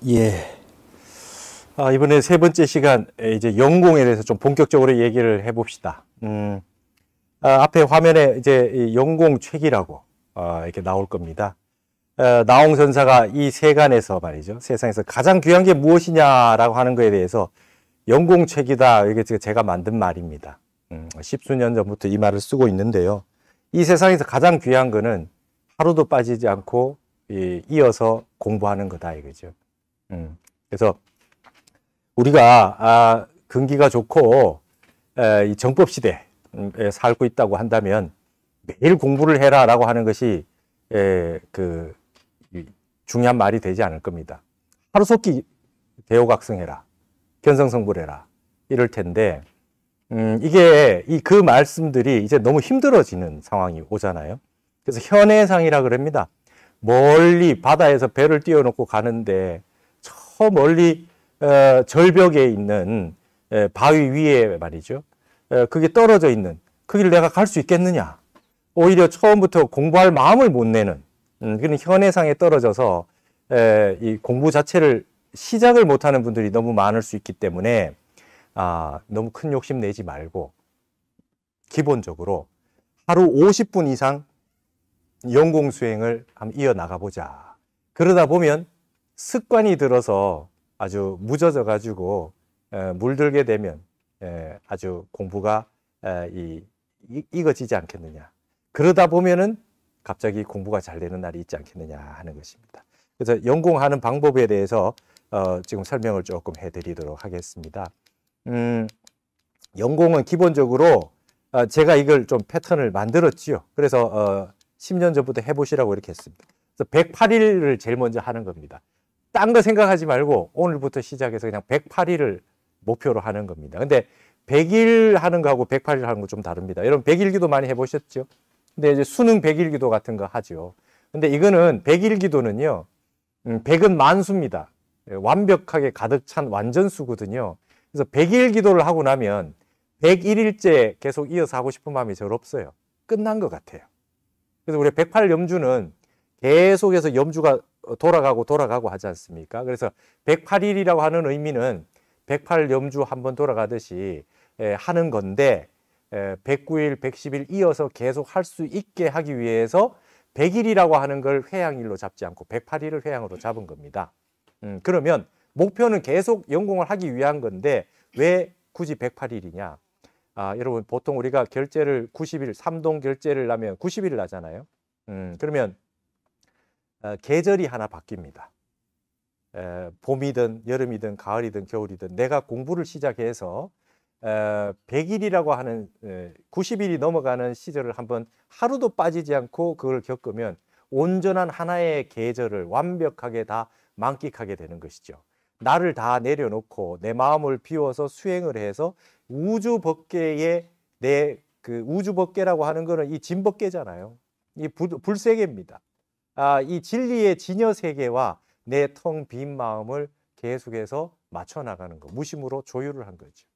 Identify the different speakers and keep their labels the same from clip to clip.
Speaker 1: 예. 이번에 세 번째 시간 이제 연공에 대해서 좀 본격적으로 얘기를 해봅시다. 앞에 화면에 이제 연공책이라고 이렇게 나올 겁니다. 나홍선사가 이 세간에서 말이죠. 세상에서 가장 귀한 게 무엇이냐라고 하는 거에 대해서 연공책이다. 이게 제가 만든 말입니다. 십수년 전부터 이 말을 쓰고 있는데요. 이 세상에서 가장 귀한 거는 하루도 빠지지 않고 이어서 공부하는 거다 이거죠. 그래서 우리가 근기가 좋고 이 정법 시대에 살고 있다고 한다면 매일 공부를 해라라고 하는 것이 중요한 말이 되지 않을 겁니다. 하루속히 대호각성해라, 견성성불해라 이럴 텐데 이게 그 말씀들이 이제 너무 힘들어지는 상황이 오잖아요. 그래서 현해상이라 그럽니다. 멀리 바다에서 배를 띄워놓고 가는데 저 멀리 절벽에 있는 바위 위에 말이죠. 그게 떨어져 있는 그 길을 내가 갈 수 있겠느냐. 오히려 처음부터 공부할 마음을 못 내는 그런 현해상에 떨어져서 이 공부 자체를 시작을 못하는 분들이 너무 많을 수 있기 때문에 너무 큰 욕심 내지 말고 기본적으로 하루 50분 이상 연공 수행을 한번 이어나가 보자. 그러다 보면 습관이 들어서 아주 무뎌져 가지고 물들게 되면 아주 공부가 익어지지 않겠느냐. 그러다 보면은 갑자기 공부가 잘 되는 날이 있지 않겠느냐 하는 것입니다. 그래서 연공하는 방법에 대해서 지금 설명을 조금 해드리도록 하겠습니다. 연공은 기본적으로 제가 이걸 좀 패턴을 만들었지요. 그래서 10년 전부터 해보시라고 이렇게 했습니다. 그래서 108일을 제일 먼저 하는 겁니다. 딴 거 생각하지 말고 오늘부터 시작해서 그냥 108일을 목표로 하는 겁니다. 근데 100일 하는 거하고 108일 하는 거 좀 다릅니다. 여러분 100일 기도 많이 해보셨죠? 근데 이제 수능 100일 기도 같은 거 하죠. 근데 이거는 100일 기도는요, 100은 만수입니다. 완벽하게 가득 찬 완전수거든요. 그래서 100일 기도를 하고 나면 101일째 계속 이어서 하고 싶은 마음이 절 없어요. 끝난 것 같아요. 그래서 우리 108염주는 계속해서 염주가 돌아가고 하지 않습니까? 그래서 108일이라고 하는 의미는 108염주 한번 돌아가듯이 하는 건데 109일, 110일 이어서 계속 할 수 있게 하기 위해서 100일이라고 하는 걸 회양일로 잡지 않고 108일을 회양으로 잡은 겁니다. 그러면 목표는 계속 연공을 하기 위한 건데 왜 굳이 108일이냐? 여러분 보통 우리가 결제를 90일, 3동 결제를 하면 90일을 하잖아요. 그러면 계절이 하나 바뀝니다. 봄이든 여름이든 가을이든 겨울이든 내가 공부를 시작해서 100일이라고 하는 90일이 넘어가는 시절을 한번 하루도 빠지지 않고 그걸 겪으면 온전한 하나의 계절을 완벽하게 다 만끽하게 되는 것이죠. 나를 다 내려놓고 내 마음을 비워서 수행을 해서 우주 법계의 우주 법계라고 하는 거는 이 진법계잖아요. 이 불세계입니다. 이 진리의 진여 세계와 내 텅 빈 마음을 계속해서 맞춰 나가는 거, 무심으로 조율을 한 거죠.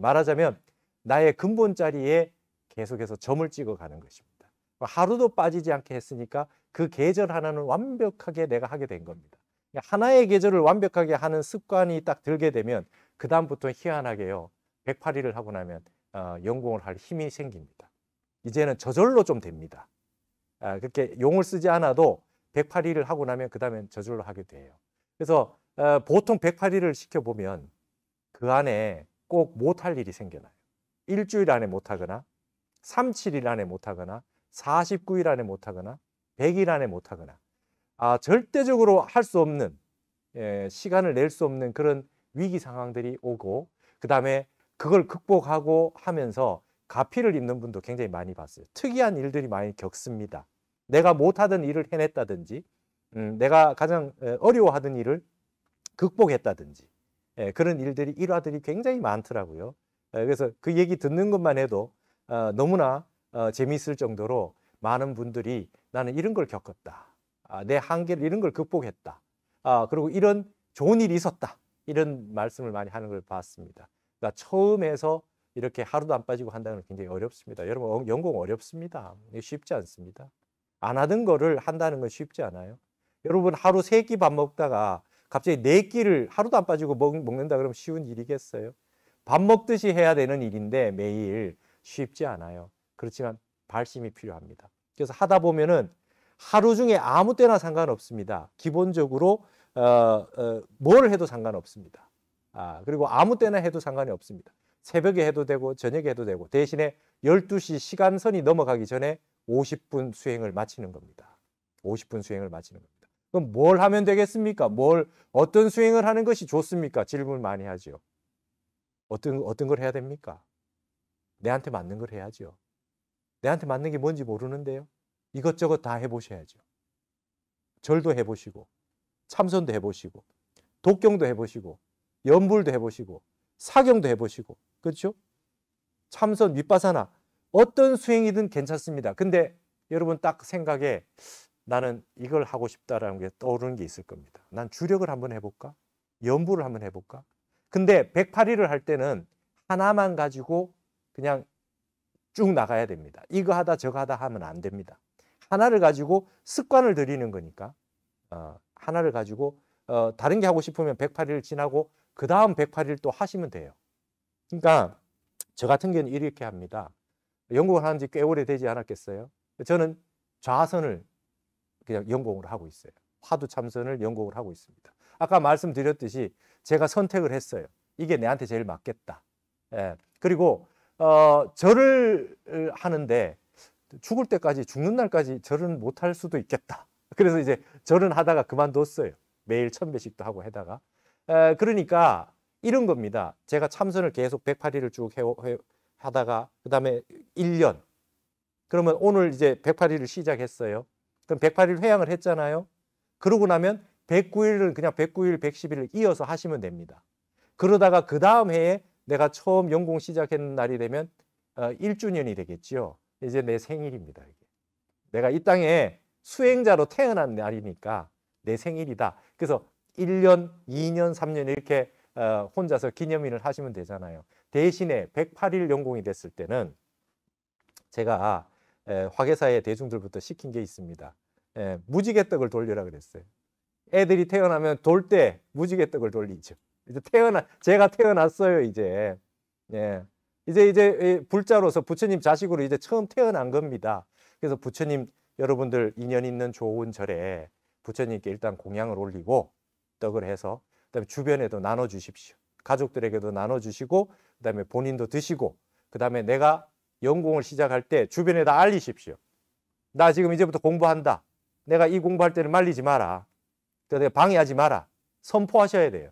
Speaker 1: 말하자면 나의 근본 자리에 계속해서 점을 찍어 가는 것입니다. 하루도 빠지지 않게 했으니까 그 계절 하나는 완벽하게 내가 하게 된 겁니다. 하나의 계절을 완벽하게 하는 습관이 딱 들게 되면 그 다음부터 희한하게요. 108일을 하고 나면 연공을 할 힘이 생깁니다. 이제는 저절로 좀 됩니다. 그렇게 용을 쓰지 않아도 108일을 하고 나면 그 다음엔 저절로 하게 돼요. 그래서 보통 108일을 시켜보면 그 안에 꼭 못할 일이 생겨나요. 일주일 안에 못하거나 37일 안에 못하거나 49일 안에 못하거나 100일 안에 못하거나 절대적으로 할 수 없는 시간을 낼 수 없는 그런 위기 상황들이 오고 그 다음에 그걸 극복하고 하면서 가피를 입는 분도 굉장히 많이 봤어요. 특이한 일들이 많이 겪습니다. 내가 못하던 일을 해냈다든지 내가 가장 어려워하던 일을 극복했다든지 그런 일들이 일화들이 굉장히 많더라고요. 그래서 그 얘기 듣는 것만 해도 너무나 재미있을 정도로 많은 분들이 나는 이런 걸 겪었다. 내 한계를 이런 걸 극복했다. 그리고 이런 좋은 일이 있었다. 이런 말씀을 많이 하는 걸 봤습니다. 그러니까 처음에서 이렇게 하루도 안 빠지고 한다는 건 굉장히 어렵습니다. 여러분 연공 어렵습니다. 쉽지 않습니다. 안 하던 거를 한다는 건 쉽지 않아요. 여러분 하루 3끼 밥 먹다가 갑자기 4끼를 하루도 안 빠지고 먹는다 그러면 쉬운 일이겠어요? 밥 먹듯이 해야 되는 일인데 매일 쉽지 않아요. 그렇지만 발심이 필요합니다. 그래서 하다 보면은 하루 중에 아무 때나 상관없습니다. 기본적으로 뭘 해도 상관없습니다. 그리고 아무 때나 해도 상관이 없습니다. 새벽에 해도 되고 저녁에 해도 되고 대신에 12시 시간선이 넘어가기 전에 50분 수행을 마치는 겁니다. 50분 수행을 마치는 겁니다. 그럼 뭘 하면 되겠습니까? 어떤 수행을 하는 것이 좋습니까? 질문을 많이 하죠. 어떤 걸 해야 됩니까? 내한테 맞는 걸 해야죠. 내한테 맞는 게 뭔지 모르는데요. 이것저것 다 해보셔야죠. 절도 해보시고 참선도 해보시고 독경도 해보시고 연불도 해보시고 사경도 해보시고 그렇죠? 참선, 윗바사나 어떤 수행이든 괜찮습니다. 근데 여러분 딱 생각에 나는 이걸 하고 싶다라는 게 떠오르는 게 있을 겁니다. 난 주력을 한번 해볼까? 연불을 한번 해볼까? 근데 108일을 할 때는 하나만 가지고 그냥 쭉 나가야 됩니다. 이거 하다 저거 하다 하면 안 됩니다. 하나를 가지고 습관을 들이는 거니까 하나를 가지고 다른 게 하고 싶으면 108일 지나고 그 다음 108일 또 하시면 돼요. 그러니까 저 같은 경우는 이렇게 합니다. 연공을 하는 지 꽤 오래되지 않았겠어요? 저는 좌선을 그냥 연공을 하고 있어요. 화두 참선을 연공을 하고 있습니다. 아까 말씀드렸듯이 제가 선택을 했어요. 이게 내한테 제일 맞겠다. 그리고 절을 하는데 죽을 때까지 죽는 날까지 절은 못할 수도 있겠다. 그래서 이제 절은 하다가 그만뒀어요. 매일 1000배씩도 하고 하다가 그러니까 이런 겁니다. 제가 참선을 계속 108일을 쭉 하다가 그 다음에 1년 그러면 오늘 이제 108일을 시작했어요. 그럼 108일 회양을 했잖아요. 그러고 나면 109일을 그냥 109일, 110일을 이어서 하시면 됩니다. 그러다가 그 다음 해에 내가 처음 연공 시작했는 날이 되면 1주년이 되겠죠. 이제 내 생일입니다. 이게. 내가 이 땅에 수행자로 태어난 날이니까 내 생일이다. 그래서 1년, 2년, 3년 이렇게 혼자서 기념일을 하시면 되잖아요. 대신에 108일 연공이 됐을 때는 제가 화계사의 대중들부터 시킨 게 있습니다. 무지개떡을 돌리라 그랬어요. 애들이 태어나면 돌 때 무지개떡을 돌리죠. 이제 제가 태어났어요, 이제. 이제 불자로서 부처님 자식으로 이제 처음 태어난 겁니다. 그래서 부처님 여러분들 인연 있는 좋은 절에 부처님께 일단 공양을 올리고 떡을 해서 그다음에 주변에도 나눠 주십시오. 가족들에게도 나눠 주시고 그다음에 본인도 드시고 그다음에 내가 연공을 시작할 때 주변에다 알리십시오. 나 지금 이제부터 공부한다. 내가 이 공부할 때는 말리지 마라. 내가 방해하지 마라. 선포하셔야 돼요.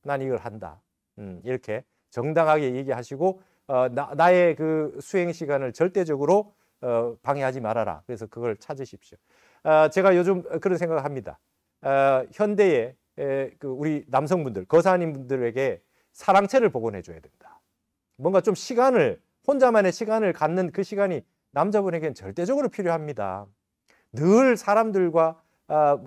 Speaker 1: 난 이걸 한다. 이렇게 정당하게 얘기하시고 나의 그 수행 시간을 절대적으로 방해하지 말아라. 그래서 그걸 찾으십시오. 제가 요즘 그런 생각을 합니다. 현대의 우리 남성분들, 거사님분들에게 사랑채를 복원해 줘야 된다. 뭔가 좀 혼자만의 시간을 갖는 그 시간이 남자분에게는 절대적으로 필요합니다. 늘 사람들과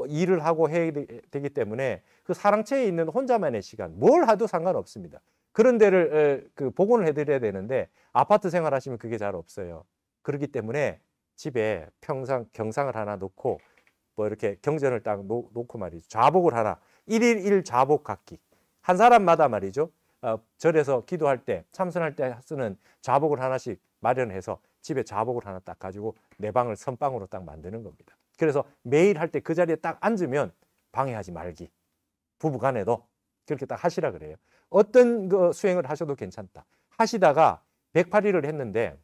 Speaker 1: 일을 하고 해야 되기 때문에 그 사랑채에 있는 혼자만의 시간, 뭘 하도 상관없습니다. 그런 데를 복원을 해드려야 되는데 아파트 생활하시면 그게 잘 없어요. 그렇기 때문에 집에 평상 경상을 하나 놓고 뭐 이렇게 경전을 딱 놓고 말이죠. 좌복을 하나, 1일 1 좌복 갖기. 한 사람마다 말이죠. 절에서 기도할 때, 참선할 때 쓰는 좌복을 하나씩 마련해서 집에 좌복을 하나 딱 가지고 내 방을 선방으로 딱 만드는 겁니다. 그래서 매일 할 때 그 자리에 딱 앉으면 방해하지 말기. 부부간에도 그렇게 딱 하시라 그래요. 어떤 그 수행을 하셔도 괜찮다. 하시다가 108일을 했는데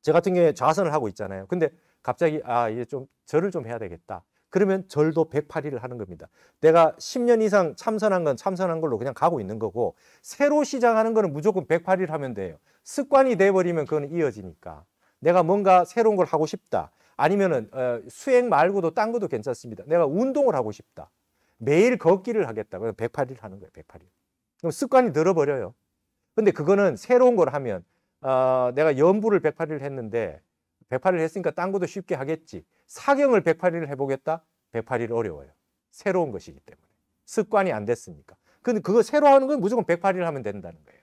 Speaker 1: 저 같은 경우에 좌선을 하고 있잖아요. 근데 갑자기 이제 좀 절을 좀 해야 되겠다. 그러면 절도 108일을 하는 겁니다. 내가 10년 이상 참선한 건 참선한 걸로 그냥 가고 있는 거고 새로 시작하는 거는 무조건 108일 하면 돼요. 습관이 돼버리면 그건 이어지니까. 내가 뭔가 새로운 걸 하고 싶다. 아니면은 수행 말고도 딴 것도 괜찮습니다. 내가 운동을 하고 싶다. 매일 걷기를 하겠다. 그럼 108일 하는 거예요. 108일. 그럼 습관이 들어버려요. 근데 그거는 새로운 걸 하면 내가 연부를 108일 했는데 108일 했으니까 딴 것도 쉽게 하겠지. 사경을 108일 해보겠다? 108일 어려워요. 새로운 것이기 때문에. 습관이 안 됐으니까. 근데 그거 새로 하는 건 무조건 108일 하면 된다는 거예요.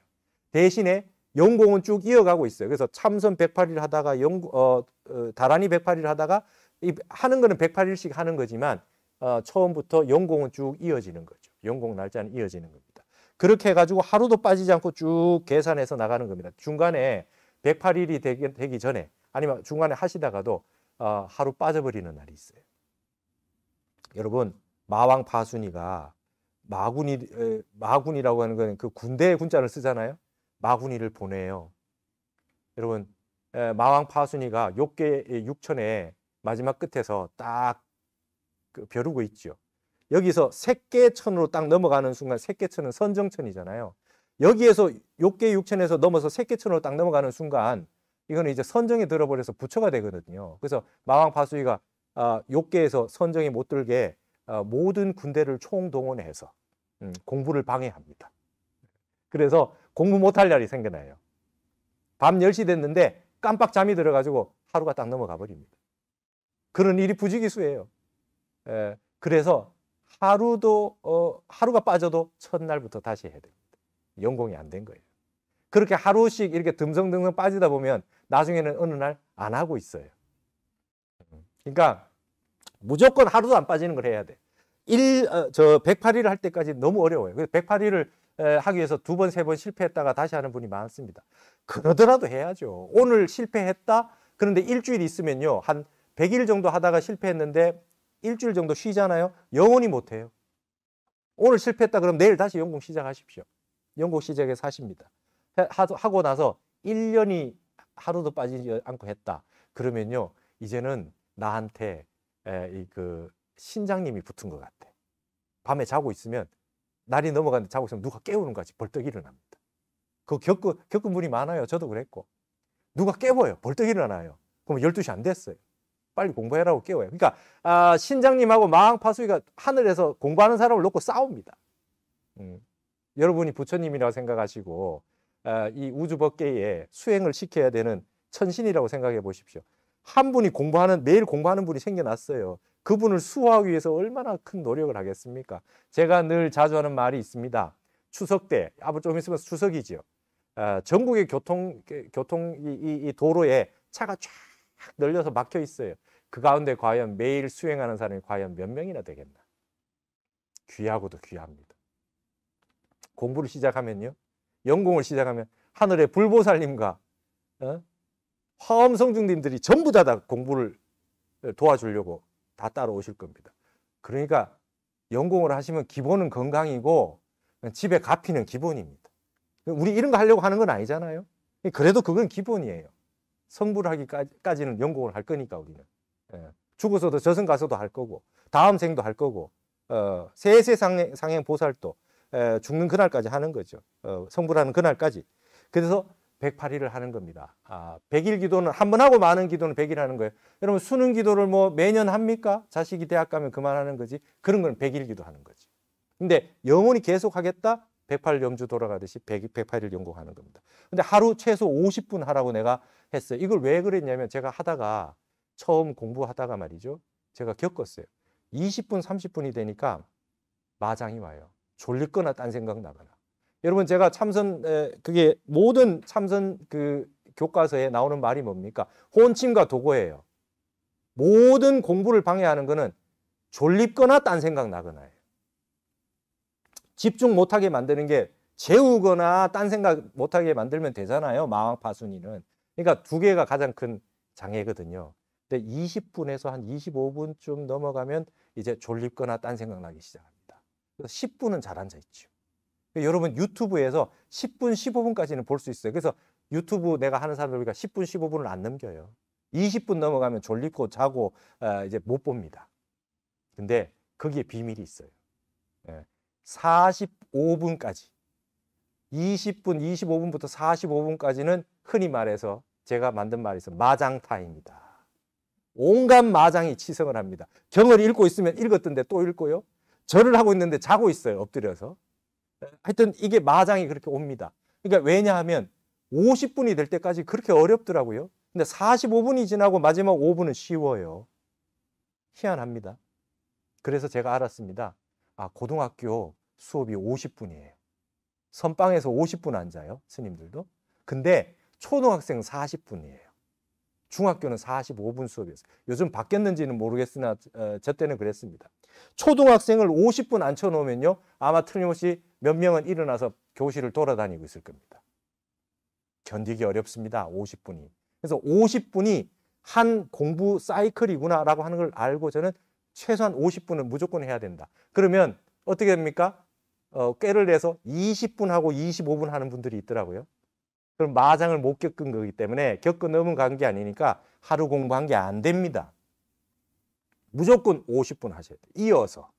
Speaker 1: 대신에 연공은 쭉 이어가고 있어요. 그래서 참선 108일 하다가 다란이 108일 하다가 하는 거는 108일씩 하는 거지만 처음부터 연공은 쭉 이어지는 거죠. 연공 날짜는 이어지는 겁니다. 그렇게 해가지고 하루도 빠지지 않고 쭉 계산해서 나가는 겁니다. 중간에 108일이 되기 전에 아니면 중간에 하시다가도 하루 빠져버리는 날이 있어요. 여러분, 마왕 파순이가 마군이라고 하는 건 그 군대의 군자를 쓰잖아요. 마군이를 보내요. 여러분, 마왕 파순이가 욕계 육천의 마지막 끝에서 딱 벼르고 있죠. 여기서 색계천으로 딱 넘어가는 순간, 색계천은 선정천이잖아요. 여기에서 욕계 육천에서 넘어서 색계천으로 딱 넘어가는 순간 이거는 이제 선정에 들어버려서 부처가 되거든요. 그래서 마왕 파수이가 욕계에서 선정에 못 들게 모든 군대를 총동원해서 공부를 방해합니다. 그래서 공부 못할 날이 생겨나요. 밤 10시 됐는데 깜빡 잠이 들어가지고 하루가 딱 넘어가 버립니다. 그런 일이 부지기수예요. 그래서 하루가 빠져도 첫날부터 다시 해야 됩니다. 연공이 안 된 거예요. 그렇게 하루씩 이렇게 듬성듬성 빠지다 보면 나중에는 어느 날 안 하고 있어요. 그러니까 무조건 하루도 안 빠지는 걸 해야 돼. 108일을 할 때까지 너무 어려워요. 108일을 하기 위해서 2번, 3번 실패했다가 다시 하는 분이 많습니다. 그러더라도 해야죠. 오늘 실패했다? 그런데 일주일 있으면요. 한 100일 정도 하다가 실패했는데 일주일 정도 쉬잖아요. 영원히 못해요. 오늘 실패했다 그럼 내일 다시 연공 시작하십시오. 연공 시작해서 하십니다. 하고 나서 1년이 하루도 빠지지 않고 했다. 그러면요. 이제는 나한테 그 신장님이 붙은 것 같아. 밤에 자고 있으면 날이 넘어가는데 자고 있으면 누가 깨우는 거지. 벌떡 일어납니다. 그거 겪은 분이 많아요. 저도 그랬고. 누가 깨워요. 벌떡 일어나요. 그럼 12시 안 됐어요. 빨리 공부해라고 깨워요. 그러니까 신장님하고 마왕파수이가 하늘에서 공부하는 사람을 놓고 싸웁니다. 여러분이 부처님이라고 생각하시고 이 우주법계에 수행을 시켜야 되는 천신이라고 생각해 보십시오. 한 분이 매일 공부하는 분이 생겨났어요. 그분을 수호하기 위해서 얼마나 큰 노력을 하겠습니까? 제가 늘 자주 하는 말이 있습니다. 추석 때, 앞으로 좀 있으면 추석이지요. 전국의 이 도로에 차가 쫙 널려서 막혀 있어요. 그 가운데 과연 매일 수행하는 사람이 과연 몇 명이나 되겠나? 귀하고도 귀합니다. 공부를 시작하면요. 연공을 시작하면 하늘의 불보살님과 화엄성중님들이 전부 다 공부를 도와주려고 다 따라오실 겁니다. 그러니까 연공을 하시면 기본은 건강이고 집에 가피는 기본입니다. 우리 이런 거 하려고 하는 건 아니잖아요. 그래도 그건 기본이에요. 성불 하기까지는 연공을 할 거니까 우리는. 죽어서도 저승 가서도 할 거고 다음 생도 할 거고 세세상행 보살도 죽는 그날까지 하는 거죠. 성불하는 그날까지. 그래서 108일을 하는 겁니다. 100일 기도는 한 번 하고 많은 기도는 100일 하는 거예요. 여러분 수능 기도를 뭐 매년 합니까? 자식이 대학 가면 그만하는 거지. 그런 건 100일 기도하는 거지. 근데 영원히 계속 하겠다? 108염주 돌아가듯이 108일 연공하는 겁니다. 근데 하루 최소 50분 하라고 내가 했어요. 이걸 왜 그랬냐면 제가 하다가 처음 공부하다가 말이죠. 제가 겪었어요. 20분, 30분이 되니까 마장이 와요. 졸리거나 딴 생각 나거나. 여러분 제가 그게 모든 참선 그 교과서에 나오는 말이 뭡니까? 혼침과 도고예요. 모든 공부를 방해하는 거는 졸립거나 딴 생각 나거나예요. 집중 못하게 만드는 게 재우거나 딴 생각 못하게 만들면 되잖아요. 마왕파순이는. 그러니까 두 개가 가장 큰 장애거든요. 근데 20분에서 한 25분쯤 넘어가면 이제 졸립거나 딴 생각 나기 시작합니다. 그래서 10분은 잘 앉아 있죠. 여러분 유튜브에서 10분, 15분까지는 볼 수 있어요. 그래서 유튜브 내가 하는 사람들 보니까 10분, 15분을 안 넘겨요. 20분 넘어가면 졸립고 자고 이제 못 봅니다. 근데 거기에 비밀이 있어요. 45분까지 20분, 25분부터 45분까지는 흔히 말해서 제가 만든 말이 있어요. 마장타입니다. 온갖 마장이 치성을 합니다. 경을 읽고 있으면 읽었던데 또 읽고요. 절을 하고 있는데 자고 있어요. 엎드려서. 하여튼 이게 마장이 그렇게 옵니다. 그러니까 왜냐하면 50분이 될 때까지 그렇게 어렵더라고요. 근데 45분이 지나고 마지막 5분은 쉬워요. 희한합니다. 그래서 제가 알았습니다. 고등학교 수업이 50분이에요. 선방에서 50분 앉아요. 스님들도. 근데 초등학생 40분이에요. 중학교는 45분 수업이었어요. 요즘 바뀌었는지는 모르겠으나 저 때는 그랬습니다. 초등학생을 50분 앉혀놓으면요. 아마 틀림없이 몇 명은 일어나서 교실을 돌아다니고 있을 겁니다. 견디기 어렵습니다. 50분이. 그래서 50분이 한 공부 사이클이구나라고 하는 걸 알고 저는 최소한 50분은 무조건 해야 된다. 그러면 어떻게 됩니까? 꾀를 내서 20분 하고 25분 하는 분들이 있더라고요. 그럼 마장을 못 겪은 거기 때문에 겪어 넘어간 게 아니니까 하루 공부한 게 안 됩니다. 무조건 50분 하셔야 돼요. 이어서.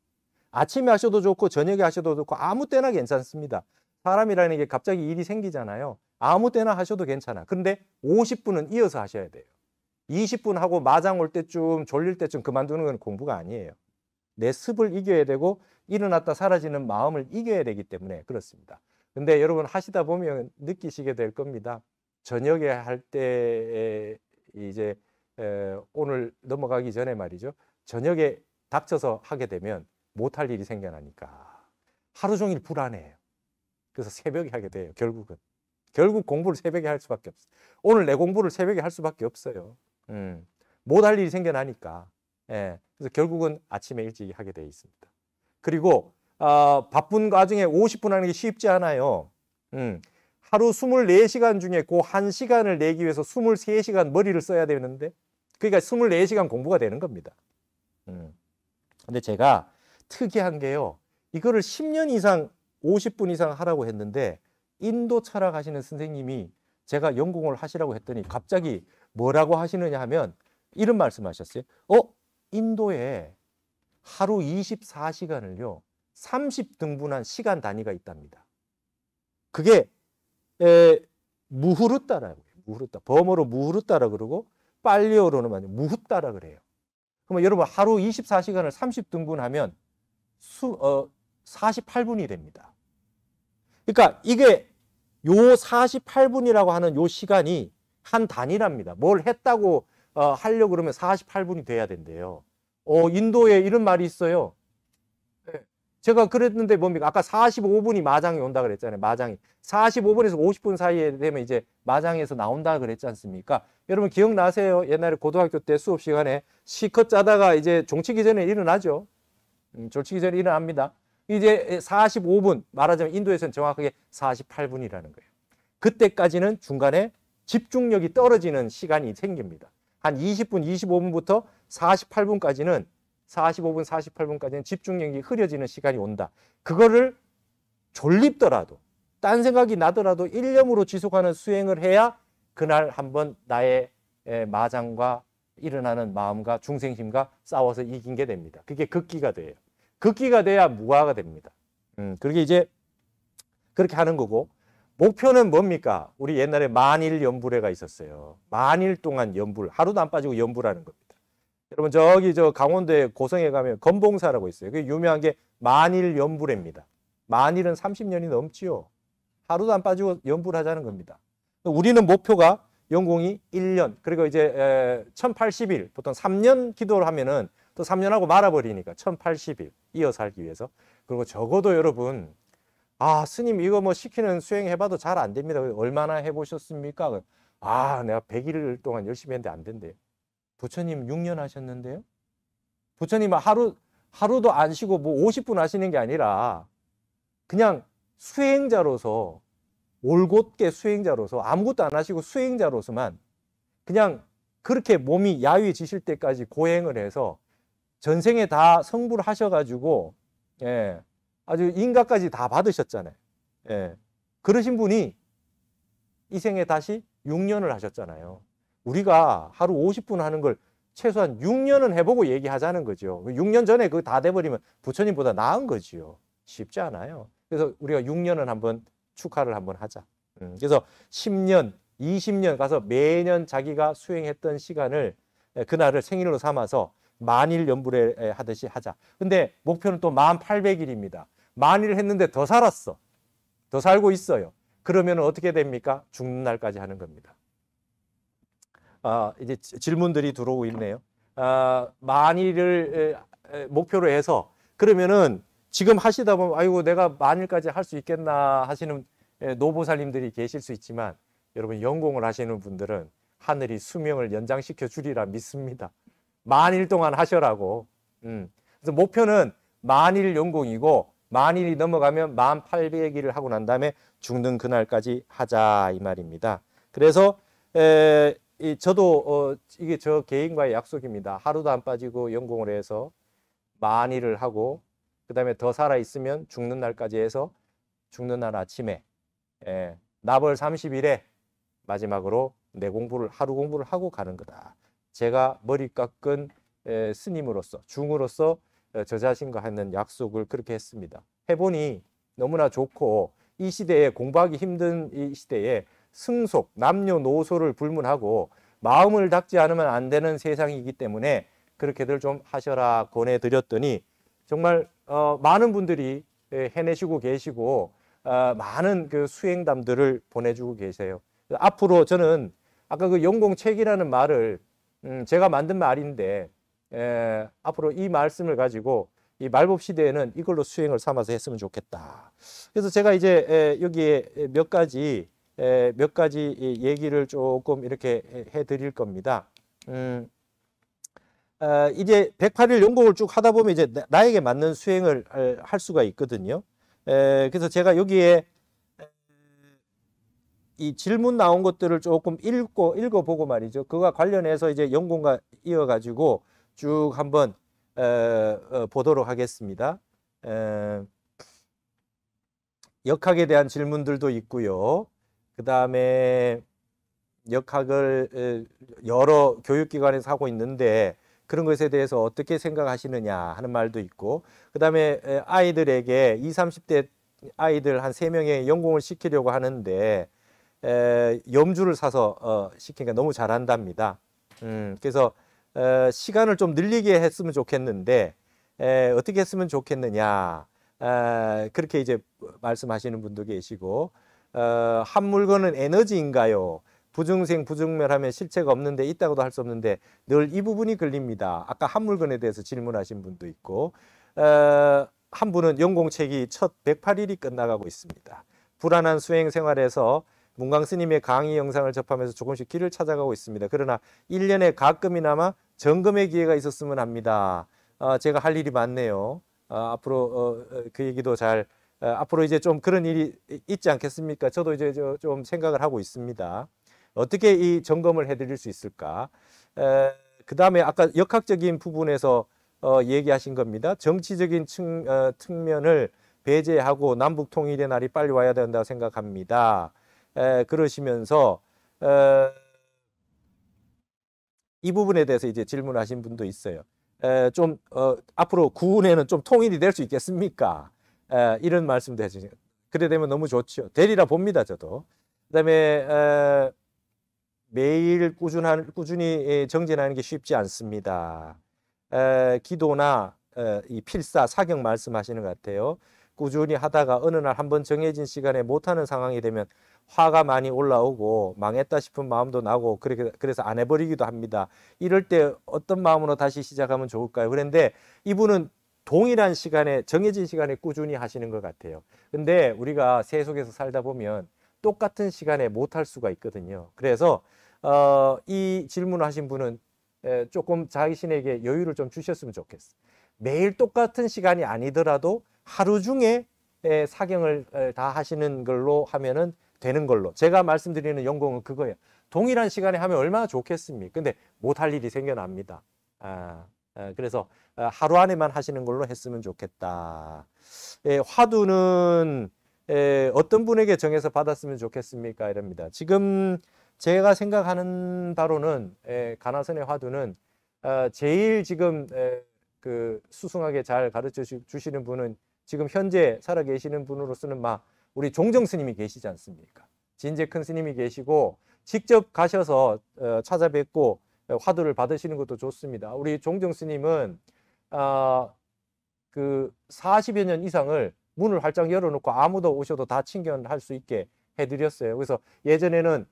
Speaker 1: 아침에 하셔도 좋고 저녁에 하셔도 좋고 아무 때나 괜찮습니다. 사람이라는 게 갑자기 일이 생기잖아요. 아무 때나 하셔도 괜찮아. 근데 50분은 이어서 하셔야 돼요. 20분 하고 마장 올 때쯤 졸릴 때쯤 그만두는 건 공부가 아니에요. 내 습을 이겨야 되고 일어났다 사라지는 마음을 이겨야 되기 때문에 그렇습니다. 근데 여러분 하시다 보면 느끼시게 될 겁니다. 저녁에 할 때 이제 오늘 넘어가기 전에 말이죠. 저녁에 닥쳐서 하게 되면 못할 일이 생겨나니까 하루 종일 불안해요. 그래서 새벽에 하게 돼요. 결국은. 결국 공부를 새벽에 할 수밖에 없어요. 오늘 내 공부를 새벽에 할 수밖에 없어요. 못할 일이 생겨나니까. 예. 그래서 결국은 아침에 일찍 하게 되어 있습니다. 그리고 바쁜 와중에 50분 하는 게 쉽지 않아요. 하루 24시간 중에 그 1시간을 내기 위해서 23시간 머리를 써야 되는데 그러니까 24시간 공부가 되는 겁니다. 근데 제가 특이한 게요. 이거를 10년 이상 50분 이상 하라고 했는데 인도 철학하시는 선생님이 제가 연공을 하시라고 했더니 갑자기 뭐라고 하시느냐 하면 이런 말씀하셨어요. 인도에 하루 24시간을요. 30등분한 시간 단위가 있답니다. 그게 무후르따라고 해요. 무후르따. 범어로 무후르따라 그러고 빨리어로는 무후따라 그래요. 그러면 여러분 하루 24시간을 30등분하면 48분이 됩니다. 그러니까 이게 요 48분이라고 하는 요 시간이 한 단위랍니다. 뭘 했다고 하려고 그러면 48분이 돼야 된대요. 인도에 이런 말이 있어요. 제가 그랬는데 뭡니까? 아까 45분이 마장이 온다 그랬잖아요. 마장이. 45분에서 50분 사이에 되면 이제 마장에서 나온다 그랬지 않습니까? 여러분 기억나세요? 옛날에 고등학교 때 수업 시간에 시컷 짜다가 이제 종치기 전에 일어나죠. 종치기 전에 일어납니다. 이제 45분, 말하자면 인도에서는 정확하게 48분이라는 거예요. 그때까지는 중간에 집중력이 떨어지는 시간이 생깁니다. 한 20분, 25분부터 48분까지는 45분, 48분까지는 집중력이 흐려지는 시간이 온다. 그거를 졸립더라도 딴 생각이 나더라도 일념으로 지속하는 수행을 해야 그날 한번 나의 마장과 일어나는 마음과 중생심과 싸워서 이긴 게 됩니다. 그게 극기가 돼요. 극기가 돼야 무아가 됩니다. 그렇게 이제 그렇게 하는 거고 목표는 뭡니까? 우리 옛날에 만일 연불회가 있었어요. 만일 동안 연불, 하루도 안 빠지고 연불하는 겁니다. 여러분 저기 저 강원도에 고성에 가면 건봉사라고 있어요. 그게 유명한 게 만일 연불회입니다. 만일은 30년이 넘지요. 하루도 안 빠지고 연불하자는 겁니다. 우리는 목표가 연공이 1년 그리고 이제 1080일 보통 3년 기도를 하면은 또 3년하고 말아버리니까 1080일 이어서 살기 위해서 그리고 적어도 여러분 스님 이거 뭐 시키는 수행해봐도 잘 안 됩니다. 얼마나 해보셨습니까? 내가 100일 동안 열심히 했는데 안 된대요. 부처님 6년 하셨는데요. 부처님 하루도 안 쉬고 뭐 50분 하시는 게 아니라 그냥 수행자로서 올곧게 수행자로서 아무것도 안 하시고 수행자로서만 그냥 그렇게 몸이 야위지실 때까지 고행을 해서 전생에 다 성불 하셔가지고 아주 인가까지 다 받으셨잖아요. 그러신 분이 이 생에 다시 6년을 하셨잖아요. 우리가 하루 50분 하는 걸 최소한 6년은 해보고 얘기하자는 거죠. 6년 전에 그거 다 돼버리면 부처님보다 나은 거지요. 쉽지 않아요. 그래서 우리가 6년은 한번 축하를 한번 하자. 그래서 10년, 20년 가서 매년 자기가 수행했던 시간을 그날을 생일로 삼아서 만일 연불회 하듯이 하자. 근데 목표는 또 1800일입니다. 만일 했는데 더 살았어. 더 살고 있어요. 그러면 어떻게 됩니까? 죽는 날까지 하는 겁니다. 이제 질문들이 들어오고 있네요. 만일을 목표로 해서 그러면은 지금 하시다 보면 아이고 내가 만일까지 할 수 있겠나 하시는 노보살님들이 계실 수 있지만 여러분 연공을 하시는 분들은 하늘이 수명을 연장시켜 주리라 믿습니다. 만일 동안 하셔라고. 그래서 목표는 만일 연공이고 만일이 넘어가면 1800일을 하고 난 다음에 죽는 그날까지 하자 이 말입니다. 그래서 저도 이게 저 개인과의 약속입니다. 하루도 안 빠지고 연공을 해서 만일을 하고 그 다음에 더 살아있으면 죽는 날까지 해서 죽는 날 아침에 나벌 30일에 마지막으로 내 공부를 하루 공부를 하고 가는 거다. 제가 머리 깎은 스님으로서 중으로서 저 자신과 하는 약속을 그렇게 했습니다. 해보니 너무나 좋고 이 시대에 공부하기 힘든 이 시대에 승속, 남녀노소를 불문하고 마음을 닦지 않으면 안 되는 세상이기 때문에 그렇게들 좀 하셔라 권해드렸더니 정말 많은 분들이 해내시고 계시고 많은 그 수행담들을 보내주고 계세요. 앞으로 저는 아까 그 연공책이라는 말을 제가 만든 말인데 앞으로 이 말씀을 가지고 이 말법 시대에는 이걸로 수행을 삼아서 했으면 좋겠다. 그래서 제가 이제 여기에 몇 가지 얘기를 조금 이렇게 해드릴 겁니다. 이제 108일 연공을 쭉 하다 보면 이제 나에게 맞는 수행을 할 수가 있거든요. 그래서 제가 여기에 이 질문 나온 것들을 조금 읽어보고 말이죠. 그와 관련해서 이제 연공과 이어가지고 쭉 한번 보도록 하겠습니다. 역학에 대한 질문들도 있고요. 그 다음에 역학을 여러 교육기관에서 하고 있는데 그런 것에 대해서 어떻게 생각하시느냐 하는 말도 있고 그 다음에 아이들에게 20, 30대 아이들 한 3명의 연공을 시키려고 하는데 염주를 사서 시키니까 너무 잘한답니다. 그래서 시간을 좀 늘리게 했으면 좋겠는데 어떻게 했으면 좋겠느냐 그렇게 이제 말씀하시는 분도 계시고 한 물건은 에너지인가요? 부증생 부증멸하면 실체가 없는데 있다고도 할 수 없는데 늘 이 부분이 걸립니다. 아까 한 물건에 대해서 질문하신 분도 있고 한 분은 연공책이 첫 108일이 끝나가고 있습니다. 불안한 수행 생활에서 문광 스님의 강의 영상을 접하면서 조금씩 길을 찾아가고 있습니다. 그러나 1년에 가끔이나마 점검의 기회가 있었으면 합니다. 제가 할 일이 많네요. 앞으로 그 얘기도 잘 앞으로 이제 좀 그런 일이 있지 않겠습니까? 저도 이제 좀 생각을 하고 있습니다. 어떻게 이 점검을 해드릴 수 있을까? 그 다음에 아까 역학적인 부분에서 얘기하신 겁니다. 정치적인 측면을 배제하고 남북 통일의 날이 빨리 와야 된다고 생각합니다. 그러시면서 이 부분에 대해서 이제 질문하신 분도 있어요. 좀 앞으로 구은에는 좀 통일이 될 수 있겠습니까? 이런 말씀도 해주세요. 그래 되면 너무 좋죠. 되리라 봅니다, 저도. 그다음에 매일 꾸준히 정진하는 게 쉽지 않습니다. 기도나 이 필사, 사경 말씀하시는 것 같아요. 꾸준히 하다가 어느 날 한번 정해진 시간에 못하는 상황이 되면 화가 많이 올라오고 망했다 싶은 마음도 나고 그래서 안 해버리기도 합니다. 이럴 때 어떤 마음으로 다시 시작하면 좋을까요? 그런데 이분은 동일한 시간에 정해진 시간에 꾸준히 하시는 것 같아요. 근데 우리가 세속에서 살다 보면 똑같은 시간에 못할 수가 있거든요. 그래서 이 질문을 하신 분은 조금 자신에게 여유를 좀 주셨으면 좋겠어요. 매일 똑같은 시간이 아니더라도 하루 중에 사경을 다 하시는 걸로 하면은 되는 걸로. 제가 말씀드리는 연공은 그거예요. 동일한 시간에 하면 얼마나 좋겠습니까? 근데 못할 일이 생겨납니다. 그래서 하루 안에만 하시는 걸로 했으면 좋겠다. 화두는 어떤 분에게 정해서 받았으면 좋겠습니까? 이럽니다. 지금 제가 생각하는 바로는 가나선의 화두는 제일 지금 그 수승하게 잘 가르쳐 주시는 분은 지금 현재 살아계시는 분으로서는 우리 종정 스님이 계시지 않습니까? 진제 큰 스님이 계시고 직접 가셔서 찾아뵙고 화두를 받으시는 것도 좋습니다. 우리 종정 스님은 그 40여 년 이상을 문을 활짝 열어놓고 아무도 오셔도 다 친견할 수 있게 해드렸어요. 그래서 예전에는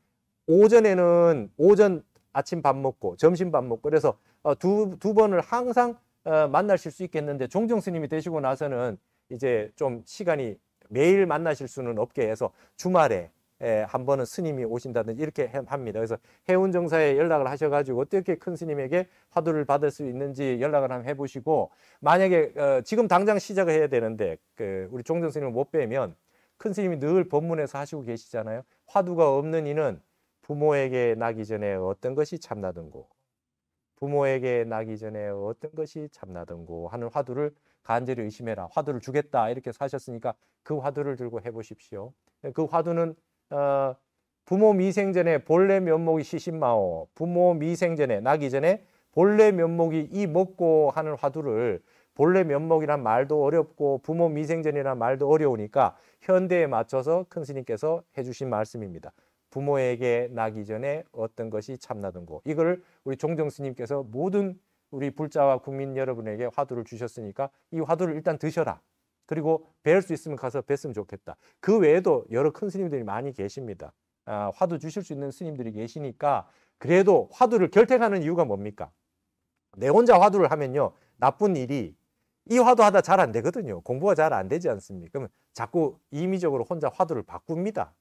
Speaker 1: 오전 아침 밥 먹고 점심 밥 먹고 그래서 두 번을 항상 만나실 수 있겠는데 종정 스님이 되시고 나서는 이제 좀 시간이 매일 만나실 수는 없게 해서 주말에 한 번은 스님이 오신다든지 이렇게 합니다. 그래서 해운정사에 연락을 하셔가지고 어떻게 큰 스님에게 화두를 받을 수 있는지 연락을 한번 해보시고, 만약에 지금 당장 시작을 해야 되는데 우리 종정 스님을 못 뵈면 큰 스님이 늘 법문에서 하시고 계시잖아요. 화두가 없는 이는 부모에게 나기 전에 어떤 것이 참나든고, 부모에게 나기 전에 어떤 것이 참나든고 하는 화두를 간절히 의심해라. 화두를 주겠다 이렇게 하셨으니까 그 화두를 들고 해보십시오. 그 화두는 부모 미생전에 본래 면목이 시신마오, 부모 미생전에 나기 전에 본래 면목이 이 먹고 하는 화두를, 본래 면목이란 말도 어렵고 부모 미생전이란 말도 어려우니까 현대에 맞춰서 큰 스님께서 해주신 말씀입니다. 부모에게 나기 전에 어떤 것이 참나든고, 이걸 우리 종정 스님께서 모든 우리 불자와 국민 여러분에게 화두를 주셨으니까 이 화두를 일단 드셔라. 그리고 뵐 수 있으면 가서 뵀으면 좋겠다. 그 외에도 여러 큰 스님들이 많이 계십니다. 화두 주실 수 있는 스님들이 계시니까, 그래도 화두를 결택하는 이유가 뭡니까? 내 혼자 화두를 하면요, 나쁜 일이, 이 화두 하다 잘 안 되거든요. 공부가 잘 안 되지 않습니까? 그러면 자꾸 임의적으로 혼자 화두를 바꿉니다.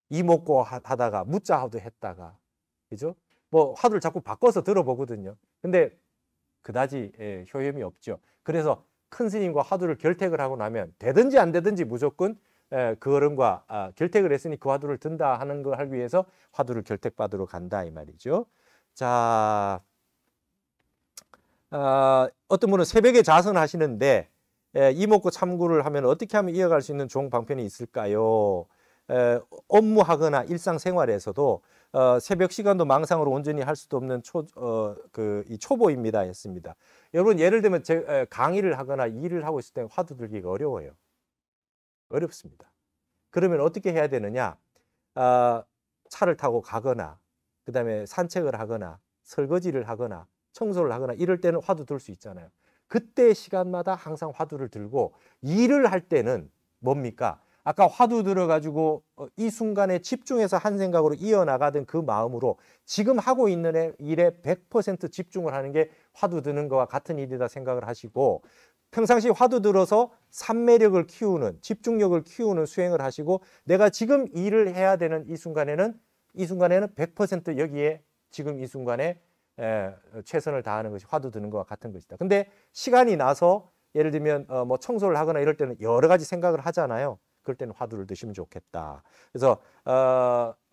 Speaker 1: 이목고 하다가 무자 화두 했다가, 그죠? 뭐 화두를 자꾸 바꿔서 들어보거든요. 근데 그다지 효험이 없죠. 그래서 큰 스님과 화두를 결택을 하고 나면 되든지 안 되든지 무조건 그 어른과 결택을 했으니 그 화두를 든다 하는 걸 하기 위해서 화두를 결택받으러 간다 이 말이죠. 자, 어떤 분은 새벽에 자선하시는데 이목고 참구를 하면 어떻게 하면 이어갈 수 있는 좋은 방편이 있을까요? 업무하거나 일상생활에서도 새벽 시간도 망상으로 온전히 할 수도 없는 이 초보입니다 했습니다. 여러분, 예를 들면 강의를 하거나 일을 하고 있을 때 화두 들기가 어려워요. 어렵습니다. 그러면 어떻게 해야 되느냐? 차를 타고 가거나, 그 다음에 산책을 하거나, 설거지를 하거나, 청소를 하거나 이럴 때는 화두 들 수 있잖아요. 그때 시간마다 항상 화두를 들고, 일을 할 때는 뭡니까? 아까 화두 들어가지고 이 순간에 집중해서 한 생각으로 이어나가던 그 마음으로 지금 하고 있는 일에 100% 집중을 하는 게 화두 드는 거와 같은 일이다 생각을 하시고, 평상시 화두 들어서 삼매력을 키우는, 집중력을 키우는 수행을 하시고, 내가 지금 일을 해야 되는 이 순간에는 100% 여기에 지금 이 순간에 최선을 다하는 것이 화두 드는 것과 같은 것이다. 근데 시간이 나서 예를 들면 뭐 청소를 하거나 이럴 때는 여러 가지 생각을 하잖아요. 그럴 때는 화두를 드시면 좋겠다. 그래서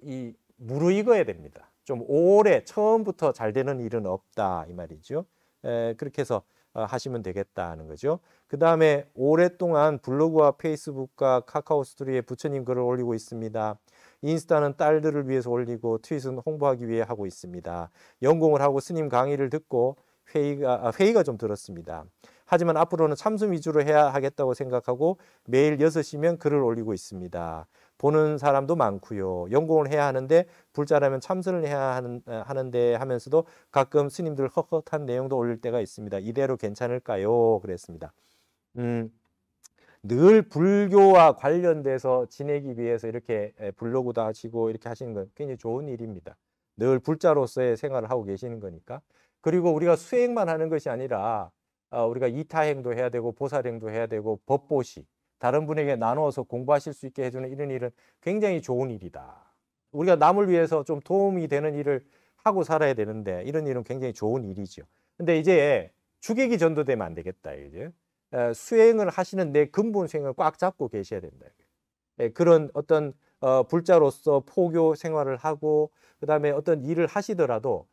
Speaker 1: 이 무르익어야 됩니다. 좀 오래 처음부터 잘 되는 일은 없다 이 말이죠. 그렇게 해서 하시면 되겠다는 거죠. 그 다음에 오랫동안 블로그와 페이스북과 카카오 스토리에 부처님 글을 올리고 있습니다. 인스타는 딸들을 위해서 올리고 트윗은 홍보하기 위해 하고 있습니다. 연공을 하고 스님 강의를 듣고 회의가 좀 들었습니다. 하지만 앞으로는 참선 위주로 해야 하겠다고 생각하고 매일 6시면 글을 올리고 있습니다. 보는 사람도 많고요. 연공을 해야 하는데 불자라면 참선을 해야 하는데 하면서도 가끔 스님들 헛헛한 내용도 올릴 때가 있습니다. 이대로 괜찮을까요? 그랬습니다. 늘 불교와 관련돼서 지내기 위해서 이렇게 블로그도 하시고 이렇게 하시는 건 굉장히 좋은 일입니다. 늘 불자로서의 생활을 하고 계시는 거니까. 그리고 우리가 수행만 하는 것이 아니라 우리가 이타행도 해야 되고 보살행도 해야 되고 법보시, 다른 분에게 나누어서 공부하실 수 있게 해주는 이런 일은 굉장히 좋은 일이다. 우리가 남을 위해서 좀 도움이 되는 일을 하고 살아야 되는데 이런 일은 굉장히 좋은 일이죠. 근데 이제 주객이 전도되면 안 되겠다. 이제 수행을 하시는 내 근본 수행을 꽉 잡고 계셔야 된다. 그런 어떤 불자로서 포교 생활을 하고 그다음에 어떤 일을 하시더라도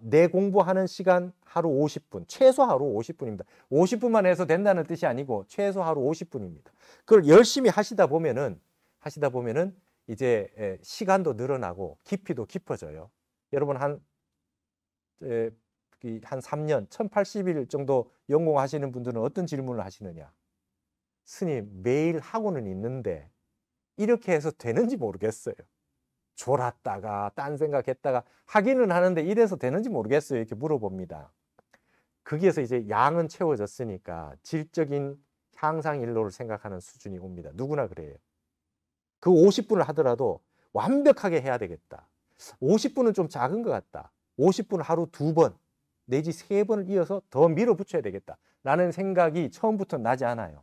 Speaker 1: 내 공부하는 시간 하루 50분, 최소 하루 50분입니다. 50분만 해서 된다는 뜻이 아니고 최소 하루 50분입니다. 그걸 열심히 하시다 보면은 이제 시간도 늘어나고 깊이도 깊어져요. 여러분 한 3년, 1080일 정도 연공하시는 분들은 어떤 질문을 하시느냐? 스님, 매일 하고는 있는데 이렇게 해서 되는지 모르겠어요. 졸았다가 딴 생각했다가 하기는 하는데 이래서 되는지 모르겠어요. 이렇게 물어봅니다. 거기에서 이제 양은 채워졌으니까 질적인 향상 일로를 생각하는 수준이 옵니다. 누구나 그래요. 그 50분을 하더라도 완벽하게 해야 되겠다. 50분은 좀 작은 것 같다. 50분 하루 2번 내지 3번을 이어서 더 밀어붙여야 되겠다. 라는 생각이 처음부터 나지 않아요.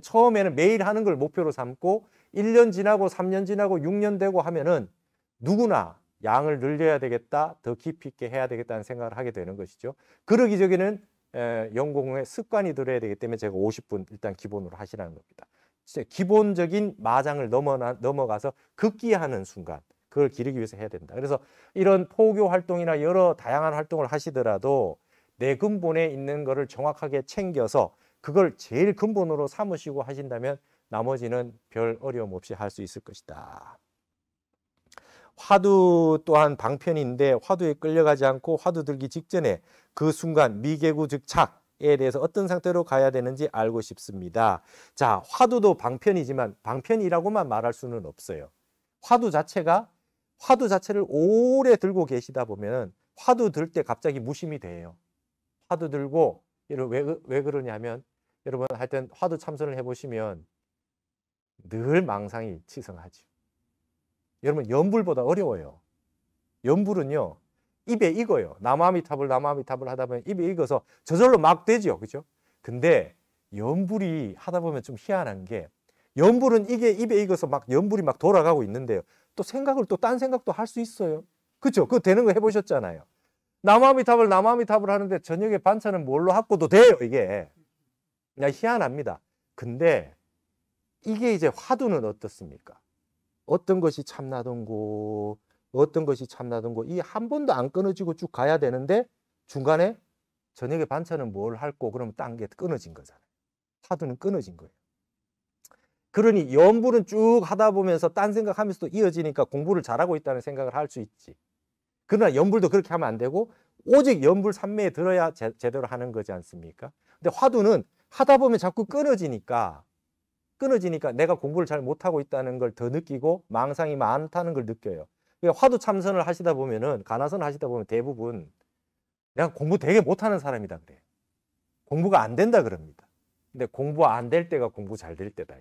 Speaker 1: 처음에는 매일 하는 걸 목표로 삼고 1년 지나고 3년 지나고 6년 되고 하면은 누구나 양을 늘려야 되겠다, 더 깊이 있게 해야 되겠다는 생각을 하게 되는 것이죠. 그러기 전에는 연공의 습관이 들어야 되기 때문에 제가 50분 일단 기본으로 하시라는 겁니다. 기본적인 마장을 넘어가서 극기하는 순간, 그걸 기르기 위해서 해야 된다. 그래서 이런 포교 활동이나 여러 다양한 활동을 하시더라도 내 근본에 있는 거를 정확하게 챙겨서 그걸 제일 근본으로 삼으시고 하신다면 나머지는 별 어려움 없이 할 수 있을 것이다. 화두 또한 방편인데 화두에 끌려가지 않고 화두 들기 직전에 그 순간 미개구 즉 착에 대해서 어떤 상태로 가야 되는지 알고 싶습니다. 자, 화두도 방편이지만 방편이라고만 말할 수는 없어요. 화두 자체를 오래 들고 계시다 보면 화두 들 때 갑자기 무심이 돼요. 화두 들고 왜 그러냐면 여러분 하여튼 화두 참선을 해보시면 늘 망상이 치성하죠. 여러분 연불보다 어려워요. 연불은요 입에 익어요. 나무아미타불 하다 보면 입에 익어서 저절로 막 되죠. 그죠? 근데 연불이 하다 보면 좀 희한한 게 연불은 이게 입에 익어서 막 연불이 막 돌아가고 있는데요. 또 생각을 또 딴 생각도 할 수 있어요. 그죠? 그거 되는 거 해보셨잖아요. 나무아미타불 하는데 저녁에 반찬은 뭘로 갖고도 돼요. 이게 그냥 희한합니다. 근데 이게 이제 화두는 어떻습니까? 어떤 것이 참나든고 어떤 것이 참나든고 이 한 번도 안 끊어지고 쭉 가야 되는데 중간에 저녁에 반찬은 뭘 할고 그러면 딴 게 끊어진 거잖아요. 화두는 끊어진 거예요. 그러니 연불은 쭉 하다 보면서 딴 생각하면서도 이어지니까 공부를 잘하고 있다는 생각을 할 수 있지. 그러나 연불도 그렇게 하면 안 되고 오직 연불 삼매에 들어야 제대로 하는 거지 않습니까? 근데 화두는 하다 보면 자꾸 끊어지니까 내가 공부를 잘 못하고 있다는 걸 더 느끼고 망상이 많다는 걸 느껴요. 그러니까 화두 참선을 하시다 보면은 가나선을 하시다 보면 대부분 내가 공부 되게 못하는 사람이다 그래. 공부가 안 된다 그럽니다. 근데 공부 안 될 때가 공부 잘 될 때다.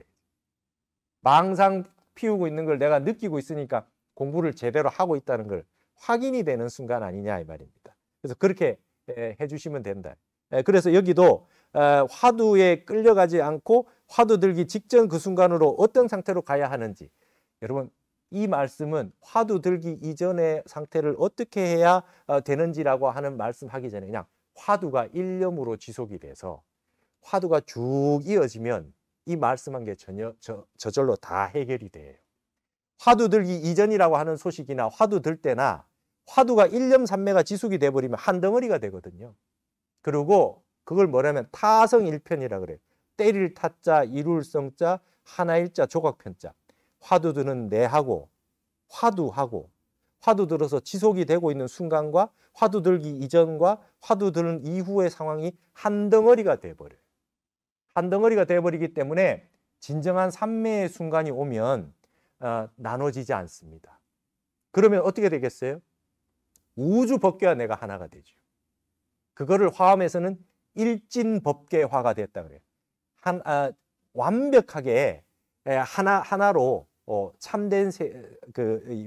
Speaker 1: 망상 피우고 있는 걸 내가 느끼고 있으니까 공부를 제대로 하고 있다는 걸 확인이 되는 순간 아니냐 이 말입니다. 그래서 그렇게 해주시면 된다. 그래서 여기도 화두에 끌려가지 않고 화두 들기 직전 그 순간으로 어떤 상태로 가야 하는지, 여러분 이 말씀은 화두 들기 이전의 상태를 어떻게 해야 되는지라고 하는 말씀하기 전에 그냥 화두가 일념으로 지속이 돼서 화두가 쭉 이어지면 이 말씀한 게 저절로 다 해결이 돼요. 화두 들기 이전이라고 하는 소식이나 화두 들 때나 화두가 일념삼매가 지속이 돼버리면 한 덩어리가 되거든요. 그리고 그걸 뭐냐면 타성일편이라 그래요. 때릴 타자, 이룰 성자, 하나일자, 조각편자. 화두 드는 내하고 화두하고 화두 들어서 지속이 되고 있는 순간과 화두 들기 이전과 화두 드는 이후의 상황이 한 덩어리가 돼버려요. 한 덩어리가 돼버리기 때문에 진정한 삼매의 순간이 오면 나눠지지 않습니다. 그러면 어떻게 되겠어요? 우주 법계와 내가 하나가 되죠. 그거를 화엄에서는 일진법계화가 됐다 그래요. 완벽하게 하나로 참된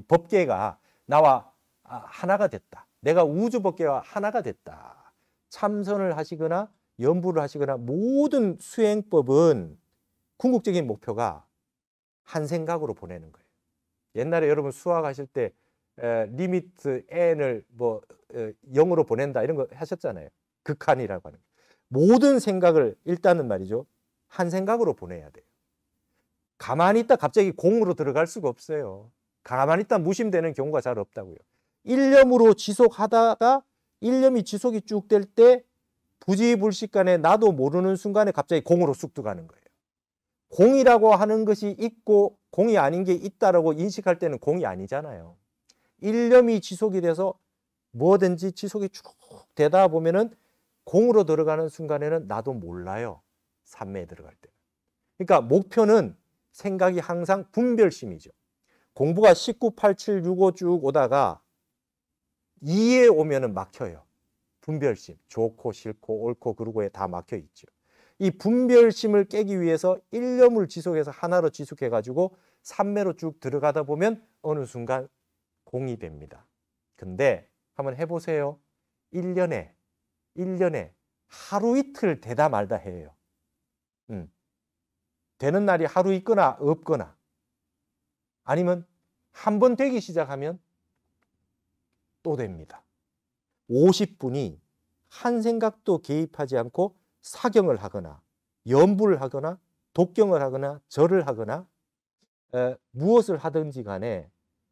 Speaker 1: 법계가 나와 하나가 됐다. 내가 우주 법계와 하나가 됐다. 참선을 하시거나 연부를 하시거나 모든 수행법은 궁극적인 목표가 한 생각으로 보내는 거예요. 옛날에 여러분 수학하실 때 리미트 n을 0으로 보낸다 이런 거 하셨잖아요. 극한이라고 하는 거. 모든 생각을 일단은 말이죠. 한 생각으로 보내야 돼요. 가만히 있다 갑자기 공으로 들어갈 수가 없어요. 가만히 있다 무심되는 경우가 잘 없다고요. 일념으로 지속하다가 일념이 지속이 쭉 될 때 부지불식간에 나도 모르는 순간에 갑자기 공으로 쑥 들어가는 거예요. 공이라고 하는 것이 있고 공이 아닌 게 있다라고 인식할 때는 공이 아니잖아요. 일념이 지속이 돼서 뭐든지 지속이 쭉 되다 보면은 공으로 들어가는 순간에는 나도 몰라요. 삼매에 들어갈 때. 그러니까 목표는 생각이 항상 분별심이죠. 공부가 19, 87, 65 쭉 오다가 2에 오면은 막혀요. 분별심. 좋고 싫고 옳고 그르고에 다 막혀 있죠. 이 분별심을 깨기 위해서 일념을 지속해서 하나로 지속해가지고 삼매로 쭉 들어가다 보면 어느 순간 공이 됩니다. 근데 한번 해보세요. 1년에 하루 이틀 되다 말다 해요. 되는 날이 하루 있거나 없거나 아니면 한 번 되기 시작하면 또 됩니다. 50분이 한 생각도 개입하지 않고 사경을 하거나 연부를 하거나 독경을 하거나 절을 하거나 무엇을 하든지 간에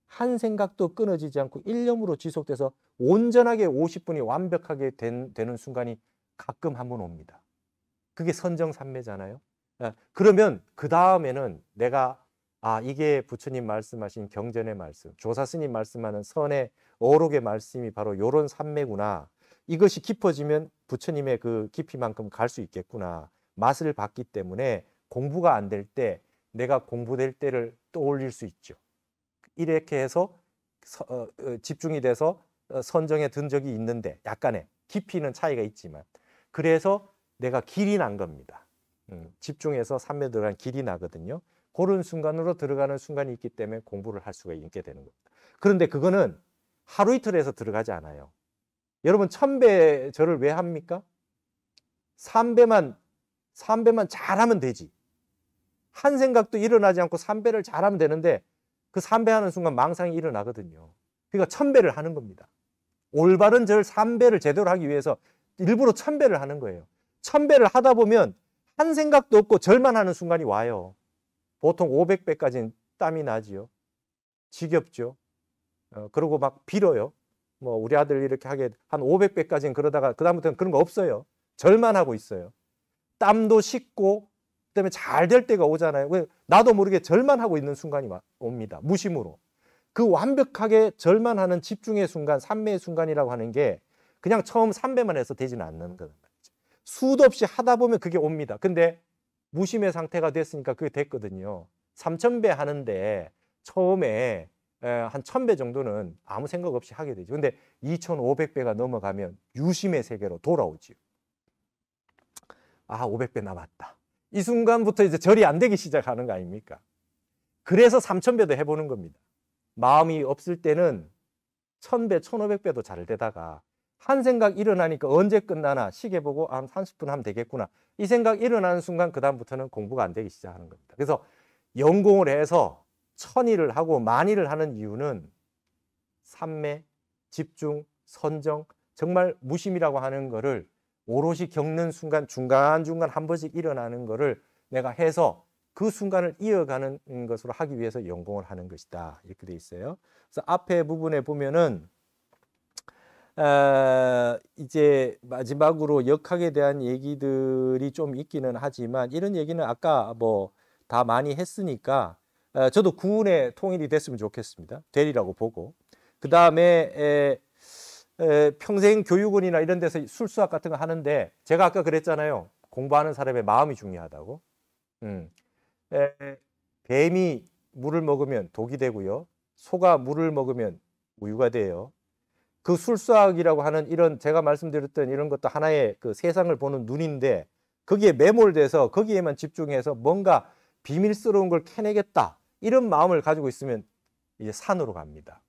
Speaker 1: 한 생각도 끊어지지 않고 일념으로 지속돼서 온전하게 50분이 완벽하게 되는 순간이 가끔 한 번 옵니다. 그게 선정삼매잖아요. 그러면 그 다음에는 내가 이게 부처님 말씀하신 경전의 말씀, 조사스님 말씀하는 선의 어록의 말씀이 바로 이런 삼매구나. 이것이 깊어지면 부처님의 그 깊이만큼 갈 수 있겠구나. 맛을 봤기 때문에 공부가 안 될 때 내가 공부될 때를 떠올릴 수 있죠. 이렇게 해서 집중이 돼서 선정에 든 적이 있는데 약간의 깊이는 차이가 있지만 그래서 내가 길이 난 겁니다. 집중해서 삼매 들어간 길이 나거든요. 그런 순간으로 들어가는 순간이 있기 때문에 공부를 할 수가 있게 되는 겁니다. 그런데 그거는 하루 이틀에서 들어가지 않아요. 여러분 1000배 절을 왜 합니까? 3배만 잘하면 되지. 한 생각도 일어나지 않고 3배를 잘하면 되는데 그 3배 하는 순간 망상이 일어나거든요. 그러니까 1000배를 하는 겁니다. 올바른 절 3배를 제대로 하기 위해서 일부러 1000배를 하는 거예요. 1000배를 하다 보면 한 생각도 없고 절만 하는 순간이 와요. 보통 500배까지는 땀이 나지요. 지겹죠. 그러고 막 빌어요. 뭐 우리 아들 이렇게 하게 한 500배까지는 그러다가 그다음부터는 그런 거 없어요. 절만 하고 있어요. 땀도 식고 그다음에 잘 될 때가 오잖아요. 나도 모르게 절만 하고 있는 순간이 옵니다. 무심으로. 그 완벽하게 절만 하는 집중의 순간, 삼매의 순간이라고 하는 게 그냥 처음 3배만 해서 되지는 않는 거예요. 수도 없이 하다 보면 그게 옵니다. 근데 무심의 상태가 됐으니까 그게 됐거든요. 3000배 하는데 처음에 한 1000배 정도는 아무 생각 없이 하게 되죠. 근데 2500배가 넘어가면 유심의 세계로 돌아오지요. 500배 남았다. 이 순간부터 이제 절이 안 되기 시작하는 거 아닙니까? 그래서 3000배도 해보는 겁니다. 마음이 없을 때는 1000배, 1500배도 잘 되다가 한 생각 일어나니까 언제 끝나나 시계 보고 한 30분 하면 되겠구나. 이 생각 일어나는 순간 그 다음부터는 공부가 안 되기 시작하는 겁니다. 그래서 연공을 해서 1000일을 하고 10,000일을 하는 이유는 삼매, 집중, 선정, 정말 무심이라고 하는 거를 오롯이 겪는 순간 중간중간 한 번씩 일어나는 거를 내가 해서 그 순간을 이어가는 것으로 하기 위해서 연공을 하는 것이다. 이렇게 돼 있어요. 그래서 앞에 부분에 보면은 이제 마지막으로 역학에 대한 얘기들이 좀 있기는 하지만 이런 얘기는 아까 뭐 다 많이 했으니까 저도 구운의 통일이 됐으면 좋겠습니다. 되리라고 보고. 그 다음에 평생 교육원이나 이런 데서 술수학 같은 거 하는데 제가 아까 그랬잖아요. 공부하는 사람의 마음이 중요하다고. 뱀이 물을 먹으면 독이 되고요. 소가 물을 먹으면 우유가 돼요. 그 술수학이라고 하는 이런 제가 말씀드렸던 이런 것도 하나의 그 세상을 보는 눈인데 거기에 매몰돼서 거기에만 집중해서 뭔가 비밀스러운 걸 캐내겠다. 이런 마음을 가지고 있으면 이제 산으로 갑니다.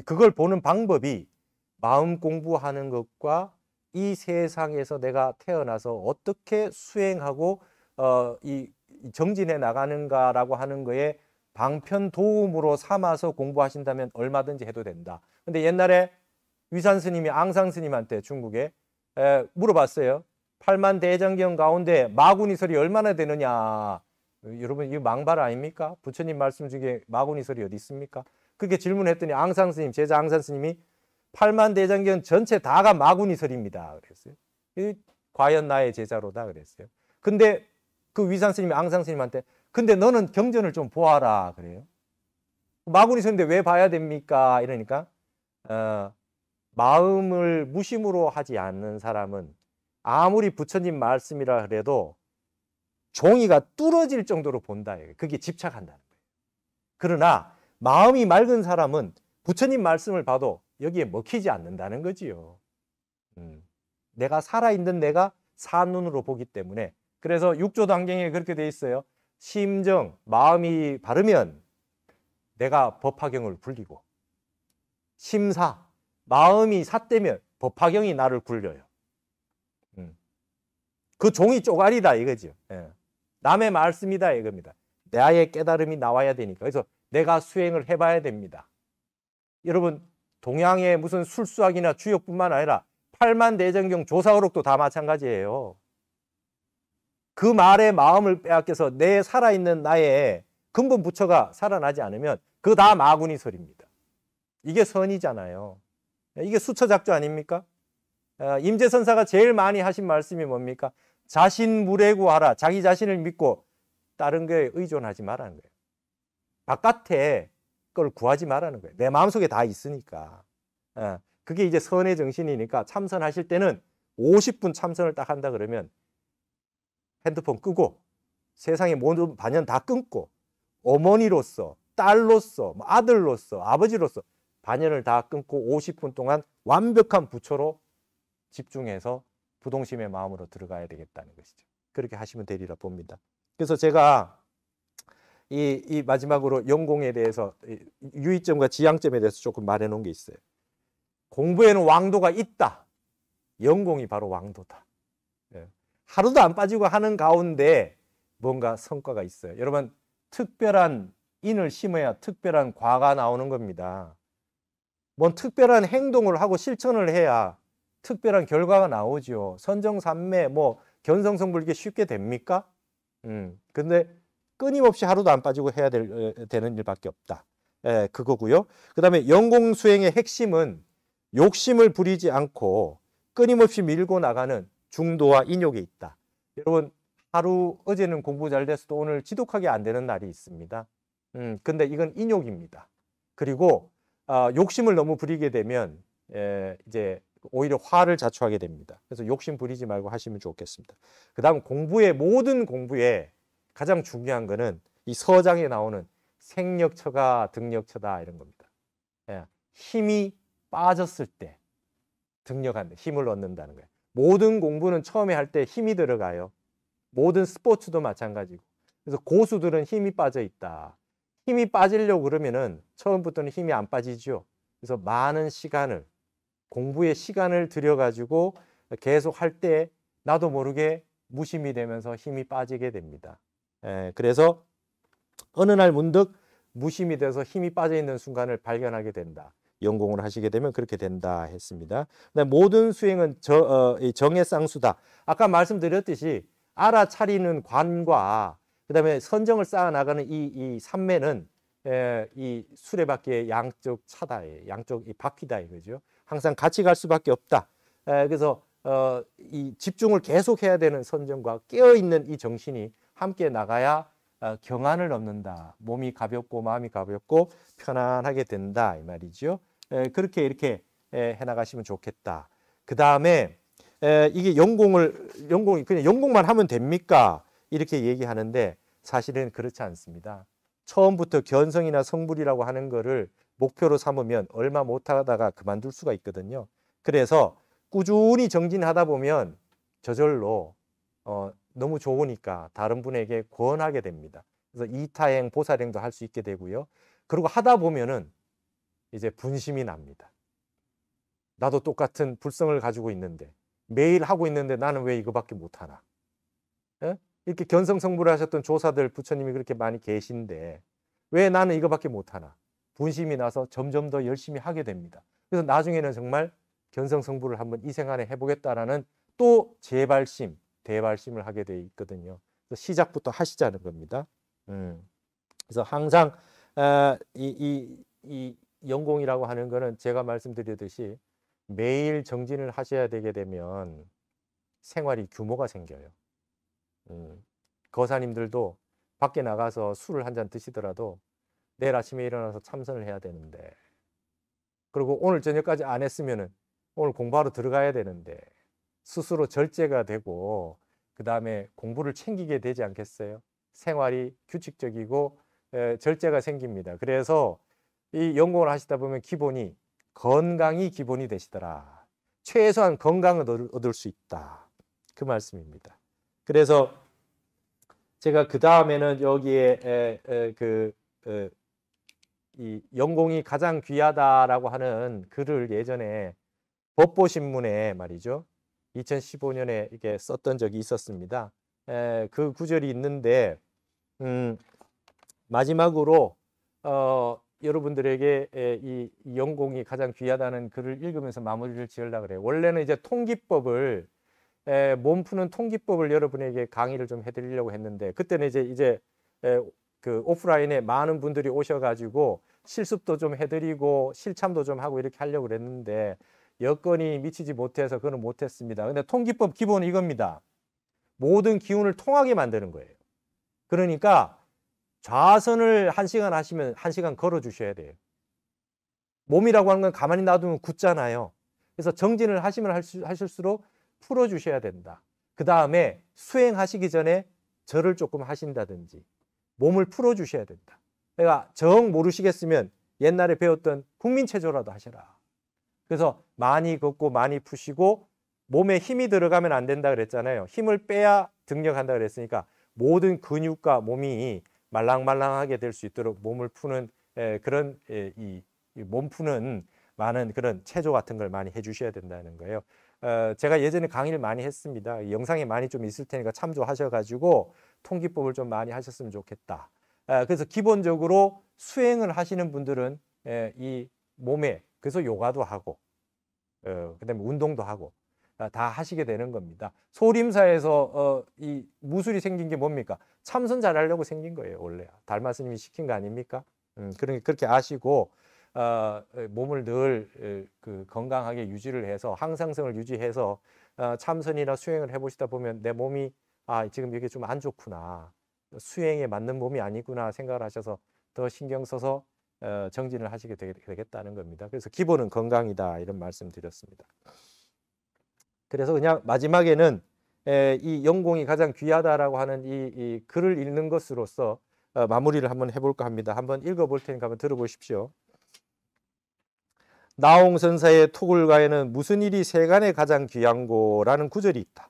Speaker 1: 그걸 보는 방법이 마음 공부하는 것과 이 세상에서 내가 태어나서 어떻게 수행하고 이 정진해 나가는가라고 하는 거에 방편 도움으로 삼아서 공부하신다면 얼마든지 해도 된다. 근데 옛날에 위산 스님이 앙상 스님한테 중국에 물어봤어요. 8만 대장경 가운데 마구니설이 얼마나 되느냐. 여러분 이거 망발 아닙니까? 부처님 말씀 중에 마구니설이 어디 있습니까? 그렇게 질문했더니 앙상 스님, 제자 앙상 스님이 8만 대장경 전체 다가 마구니설입니다. 그랬어요. 과연 나의 제자로다 그랬어요. 근데 그 위산 스님이 앙상 스님한테 근데 너는 경전을 좀 보아라 그래요. 마구니설인데 왜 봐야 됩니까? 이러니까 마음을 무심으로 하지 않는 사람은 아무리 부처님 말씀이라 그래도 종이가 뚫어질 정도로 본다. 그게 집착한다는 거예요. 그러나 마음이 맑은 사람은 부처님 말씀을 봐도 여기에 먹히지 않는다는 거지요. 내가 살아있는 내가 산눈으로 보기 때문에 그래서 육조단경에 그렇게 돼 있어요. 심정, 마음이 바르면 내가 법화경을 굴리고 심사, 마음이 삿되면 법화경이 나를 굴려요. 그 종이 쪼가리다 이거죠. 남의 말씀이다 이겁니다. 나의 깨달음이 나와야 되니까. 그래서 내가 수행을 해봐야 됩니다. 여러분 동양의 무슨 술수학이나 주역뿐만 아니라 팔만대장경 조사어록도 다 마찬가지예요. 그 말의 마음을 빼앗겨서 내 살아있는 나의 근본 부처가 살아나지 않으면 그거 다 마구니설입니다. 이게 선이잖아요. 이게 수처작조 아닙니까? 임재선사가 제일 많이 하신 말씀이 뭡니까? 자신무례구하라. 자기 자신을 믿고 다른 거에 의존하지 말라는 거예요. 바깥에 걸 구하지 말라는 거예요. 내 마음속에 다 있으니까. 그게 이제 선의 정신이니까 참선하실 때는 50분 참선을 딱 한다 그러면 핸드폰 끄고 세상의 모든 반연 다 끊고 어머니로서 딸로서 아들로서 아버지로서 반연을 다 끊고 50분 동안 완벽한 부처로 집중해서 부동심의 마음으로 들어가야 되겠다는 것이죠. 그렇게 하시면 되리라 봅니다. 그래서 제가 이 마지막으로 영공에 대해서 유의점과 지향점에 대해서 조금 말해 놓은 게 있어요. 공부에는 왕도가 있다. 영공이 바로 왕도다. 하루도 안 빠지고 하는 가운데 뭔가 성과가 있어요. 여러분 특별한 인을 심어야 특별한 과가 나오는 겁니다. 뭔 특별한 행동을 하고 실천을 해야 특별한 결과가 나오죠. 선정삼매 뭐 견성성불 이게 쉽게 됩니까? 근데 끊임없이 하루도 안 빠지고 해야 되는 일밖에 없다. 그거고요. 그 다음에 영공수행의 핵심은 욕심을 부리지 않고 끊임없이 밀고 나가는 중도와 인욕에 있다. 여러분 하루 어제는 공부 잘 됐어도 오늘 지독하게 안 되는 날이 있습니다. 근데 이건 인욕입니다. 그리고 욕심을 너무 부리게 되면 이제 오히려 화를 자초하게 됩니다. 그래서 욕심 부리지 말고 하시면 좋겠습니다. 그 다음 모든 공부에 가장 중요한 거는 이 서장에 나오는 생력처가 등력처다 이런 겁니다. 힘이 빠졌을 때 등력한다. 힘을 얻는다는 거예요. 모든 공부는 처음에 할 때 힘이 들어가요. 모든 스포츠도 마찬가지고. 그래서 고수들은 힘이 빠져 있다. 힘이 빠지려고 그러면은 처음부터는 힘이 안 빠지죠. 그래서 많은 시간을 공부에 시간을 들여가지고 계속 할 때 나도 모르게 무심이 되면서 힘이 빠지게 됩니다. 그래서 어느 날 문득 무심이 돼서 힘이 빠져 있는 순간을 발견하게 된다. 연공을 하시게 되면 그렇게 된다 했습니다. 모든 수행은 정의 쌍수다. 아까 말씀드렸듯이 알아차리는 관과 그다음에 선정을 쌓아나가는 이 삼매는 이 수레바퀴의 양쪽 차다, 양쪽 이 바퀴다 이거죠. 항상 같이 갈 수밖에 없다. 그래서 이 집중을 계속해야 되는 선정과 깨어있는 이 정신이 함께 나가야 경안을 얻는다. 몸이 가볍고 마음이 가볍고 편안하게 된다 이 말이죠. 그렇게 이렇게 해나가시면 좋겠다. 그 다음에 이게 영공이 그냥 영공만 하면 됩니까? 이렇게 얘기하는데 사실은 그렇지 않습니다. 처음부터 견성이나 성불이라고 하는 거를 목표로 삼으면 얼마 못하다가 그만둘 수가 있거든요. 그래서 꾸준히 정진하다 보면 저절로 너무 좋으니까 다른 분에게 권하게 됩니다. 그래서 이타행, 보살행도 할 수 있게 되고요. 그리고 하다 보면은 이제 분심이 납니다. 나도 똑같은 불성을 가지고 있는데 매일 하고 있는데 나는 왜 이거밖에 못하나? 이렇게 견성성불을 하셨던 조사들 부처님이 그렇게 많이 계신데 왜 나는 이거밖에 못하나? 분심이 나서 점점 더 열심히 하게 됩니다. 그래서 나중에는 정말 견성성불을 한번 이 생안에 해보겠다라는 또 재발심, 대발심을 하게 돼 있거든요. 그래서 시작부터 하시자는 겁니다. 그래서 항상 이 영공이라고 하는 거는 제가 말씀드렸듯이 매일 정진을 하셔야 되게 되면 생활이 규모가 생겨요. 거사님들도 밖에 나가서 술을 한 잔 드시더라도 내일 아침에 일어나서 참선을 해야 되는데 그리고 오늘 저녁까지 안 했으면은 오늘 공부하러 들어가야 되는데 스스로 절제가 되고 그 다음에 공부를 챙기게 되지 않겠어요? 생활이 규칙적이고 절제가 생깁니다. 그래서 이 연공을 하시다 보면 기본이 건강이 기본이 되시더라. 최소한 건강을 얻을 수 있다. 그 말씀입니다. 그래서 제가 그 다음에는 여기에 이 연공이 가장 귀하다라고 하는 글을 예전에 법보신문에 말이죠. 2015년에 이렇게 썼던 적이 있었습니다. 그 구절이 있는데 마지막으로 여러분들에게 이 영공이 가장 귀하다는 글을 읽으면서 마무리를 지으려고 그래요. 원래는 이제 통기법을 몸 푸는 통기법을 여러분에게 강의를 좀 해드리려고 했는데 그때는 이제 그 오프라인에 많은 분들이 오셔가지고 실습도 좀 해드리고 실참도 좀 하고 이렇게 하려고 그랬는데 여건이 미치지 못해서 그거는 못했습니다. 근데 통기법 기본은 이겁니다. 모든 기운을 통하게 만드는 거예요. 그러니까 좌선을 1시간 하시면 1시간 걸어 주셔야 돼요. 몸이라고 하는 건 가만히 놔두면 굳잖아요. 그래서 정진을 하시면 하실수록 풀어 주셔야 된다. 그 다음에 수행하시기 전에 절을 조금 하신다든지 몸을 풀어 주셔야 된다. 내가 정 모르시겠으면 옛날에 배웠던 국민체조라도 하셔라. 그래서 많이 걷고 많이 푸시고 몸에 힘이 들어가면 안 된다 그랬잖아요. 힘을 빼야 등력한다 그랬으니까 모든 근육과 몸이 말랑말랑하게 될 수 있도록 몸을 푸는 그런 이 몸 푸는 많은 그런 체조 같은 걸 많이 해주셔야 된다는 거예요. 제가 예전에 강의를 많이 했습니다. 영상에 많이 좀 있을 테니까 참조하셔가지고 통기법을 좀 많이 하셨으면 좋겠다. 그래서 기본적으로 수행을 하시는 분들은 이 몸에 그래서 요가도 하고 그다음에 운동도 하고 다 하시게 되는 겁니다. 소림사에서 이 무술이 생긴 게 뭡니까? 참선 잘하려고 생긴 거예요. 원래 달마스님이 시킨 거 아닙니까? 그러니까 그렇게 아시고 몸을 늘 그 건강하게 유지를 해서 항상성을 유지해서 참선이나 수행을 해보시다 보면 내 몸이 지금 이게 좀 안 좋구나. 수행에 맞는 몸이 아니구나 생각을 하셔서 더 신경 써서 정진을 하시게 되겠다는 겁니다. 그래서 기본은 건강이다 이런 말씀 드렸습니다. 그래서 그냥 마지막에는 이 영공이 가장 귀하다라고 하는 이 글을 읽는 것으로서 마무리를 한번 해볼까 합니다. 한번 읽어볼 테니까 한번 들어보십시오. 나홍선사의 토굴가에는 무슨 일이 세간에 가장 귀한고라는 구절이 있다.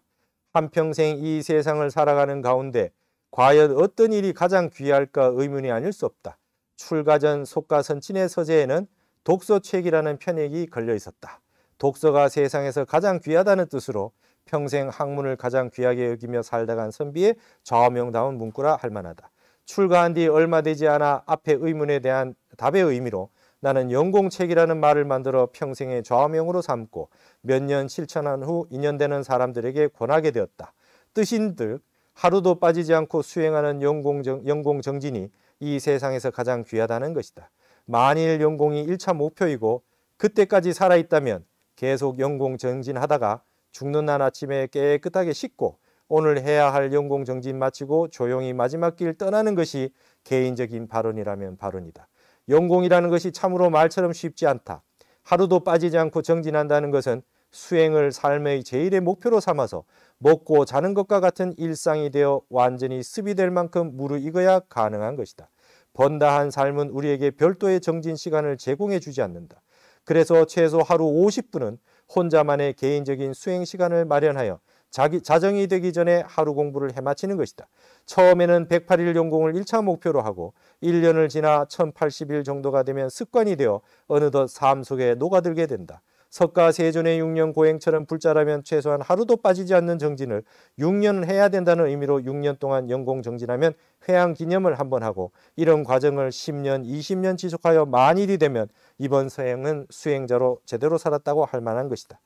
Speaker 1: 한평생 이 세상을 살아가는 가운데 과연 어떤 일이 가장 귀할까 의문이 아닐 수 없다. 출가 전 속가선친의 서재에는 독서책이라는 편액이 걸려 있었다. 독서가 세상에서 가장 귀하다는 뜻으로 평생 학문을 가장 귀하게 여기며 살다 간 선비의 좌우명다운 문구라 할 만하다. 출가한 뒤 얼마 되지 않아 앞의 의문에 대한 답의 의미로 나는 영공책이라는 말을 만들어 평생의 좌우명으로 삼고 몇 년 실천한 후 인연되는 사람들에게 권하게 되었다. 뜻인즉 하루도 빠지지 않고 수행하는 영공정진이 이 세상에서 가장 귀하다는 것이다. 만일 영공이 1차 목표이고 그때까지 살아있다면 계속 영공정진하다가 죽는 날 아침에 깨끗하게 씻고 오늘 해야 할 영공정진 마치고 조용히 마지막 길 떠나는 것이 개인적인 발언이라면 발언이다. 영공이라는 것이 참으로 말처럼 쉽지 않다. 하루도 빠지지 않고 정진한다는 것은 수행을 삶의 제일의 목표로 삼아서 먹고 자는 것과 같은 일상이 되어 완전히 습이 될 만큼 무르익어야 가능한 것이다. 번다한 삶은 우리에게 별도의 정진 시간을 제공해 주지 않는다. 그래서 최소 하루 50분은 혼자만의 개인적인 수행 시간을 마련하여 자정이 되기 전에 하루 공부를 해마치는 것이다. 처음에는 108일 용공을 1차 목표로 하고 1년을 지나 1080일 정도가 되면 습관이 되어 어느덧 삶 속에 녹아들게 된다. 석가 세존의 6년 고행처럼 불자라면 최소한 하루도 빠지지 않는 정진을 6년은 해야 된다는 의미로 6년 동안 영공 정진하면 회양 기념을 한번 하고 이런 과정을 10년, 20년 지속하여 만일이 되면 이번 수행은 수행자로 제대로 살았다고 할 만한 것이다.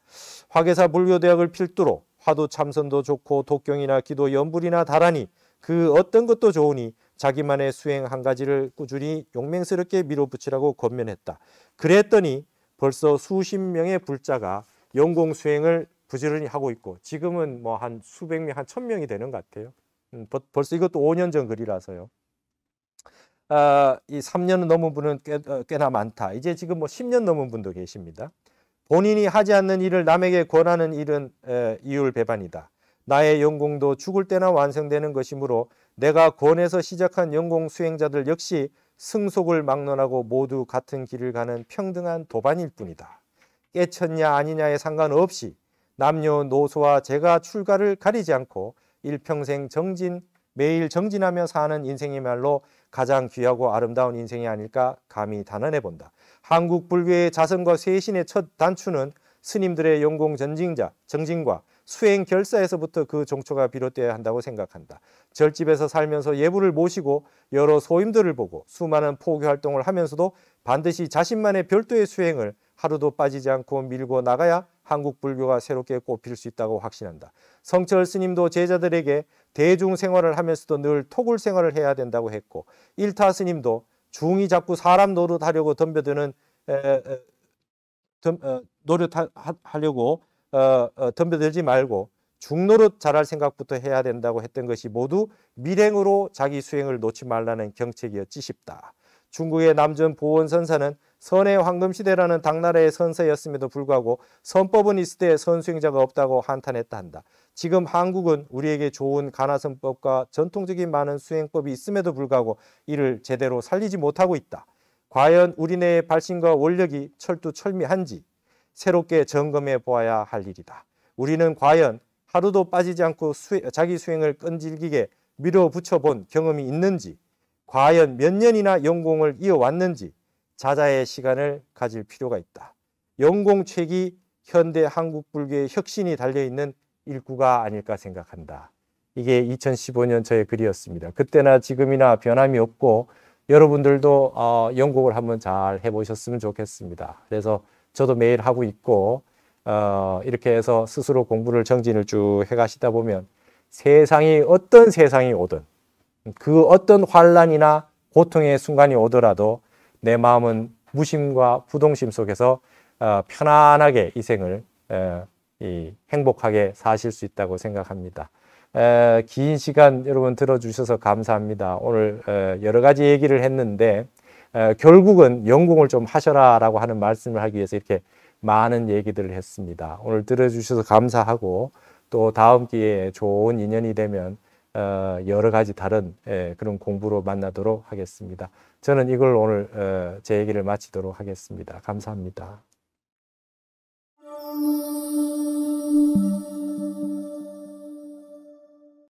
Speaker 1: 화계사 불교대학을 필두로 화두 참선도 좋고 독경이나 기도 연불이나 다라니 그 어떤 것도 좋으니 자기만의 수행 한 가지를 꾸준히 용맹스럽게 밀어붙이라고 권면했다. 그랬더니 벌써 수십 명의 불자가 영공 수행을 부지런히 하고 있고 지금은 뭐 한 수백 명, 한 1000명이 되는 것 같아요. 벌써 이것도 5년 전 글이라서요. 이 3년 넘은 분은 꽤나 많다. 이제 지금 뭐 10년 넘은 분도 계십니다. 본인이 하지 않는 일을 남에게 권하는 일은 이율배반이다. 나의 영공도 죽을 때나 완성되는 것이므로 내가 권해서 시작한 영공 수행자들 역시 승속을 막론하고 모두 같은 길을 가는 평등한 도반일 뿐이다. 깨쳤냐 아니냐에 상관없이 남녀노소와 제가 출가를 가리지 않고 일평생 정진, 매일 정진하며 사는 인생이말로 가장 귀하고 아름다운 인생이 아닐까 감히 단언해 본다. 한국 불교의 자성과 쇄신의 첫 단추는 스님들의 영공 정진과 수행 결사에서부터 그 종초가 비롯되어야 한다고 생각한다. 절집에서 살면서 예부를 모시고 여러 소임들을 보고 수많은 포교 활동을 하면서도 반드시 자신만의 별도의 수행을 하루도 빠지지 않고 밀고 나가야 한국 불교가 새롭게 꽃필 수 있다고 확신한다. 성철 스님도 제자들에게 대중 생활을 하면서도 늘 토굴 생활을 해야 된다고 했고, 일타 스님도 중이 자꾸 사람 노릇하려고 덤벼드는 노릇하려고 덤벼들지 말고 중노릇 잘할 생각부터 해야 된다고 했던 것이 모두 밀행으로 자기 수행을 놓지 말라는 경책이었지 싶다. 중국의 남전 보원선사는 선의 황금시대라는 당나라의 선사였음에도 불구하고 선법은 있을 때 선수행자가 없다고 한탄했다 한다. 지금 한국은 우리에게 좋은 가나선법과 전통적인 많은 수행법이 있음에도 불구하고 이를 제대로 살리지 못하고 있다. 과연 우리네의 발심과 원력이 철두철미한지 새롭게 점검해 보아야 할 일이다. 우리는 과연 하루도 빠지지 않고 자기 수행을 끈질기게 밀어붙여 본 경험이 있는지, 과연 몇 년이나 연공을 이어왔는지 자자의 시간을 가질 필요가 있다. 연공책이 현대 한국 불교의 혁신이 달려있는 일구가 아닐까 생각한다. 이게 2015년 저의 글이었습니다. 그때나 지금이나 변함이 없고 여러분들도 연곡을 한번 잘 해보셨으면 좋겠습니다. 그래서 저도 매일 하고 있고 이렇게 해서 스스로 공부를 정진을 쭉 해가시다 보면 세상이 어떤 세상이 오든 그 어떤 환란이나 고통의 순간이 오더라도 내 마음은 무심과 부동심 속에서 편안하게 이 생을 행복하게 사실 수 있다고 생각합니다. 긴 시간 여러분 들어주셔서 감사합니다. 오늘 여러 가지 얘기를 했는데 결국은 연공을 좀 하셔라 라고 하는 말씀을 하기 위해서 이렇게 많은 얘기들을 했습니다. 오늘 들어주셔서 감사하고 또 다음 기회에 좋은 인연이 되면 여러 가지 다른 그런 공부로 만나도록 하겠습니다. 저는 이걸 오늘 제 얘기를 마치도록 하겠습니다. 감사합니다.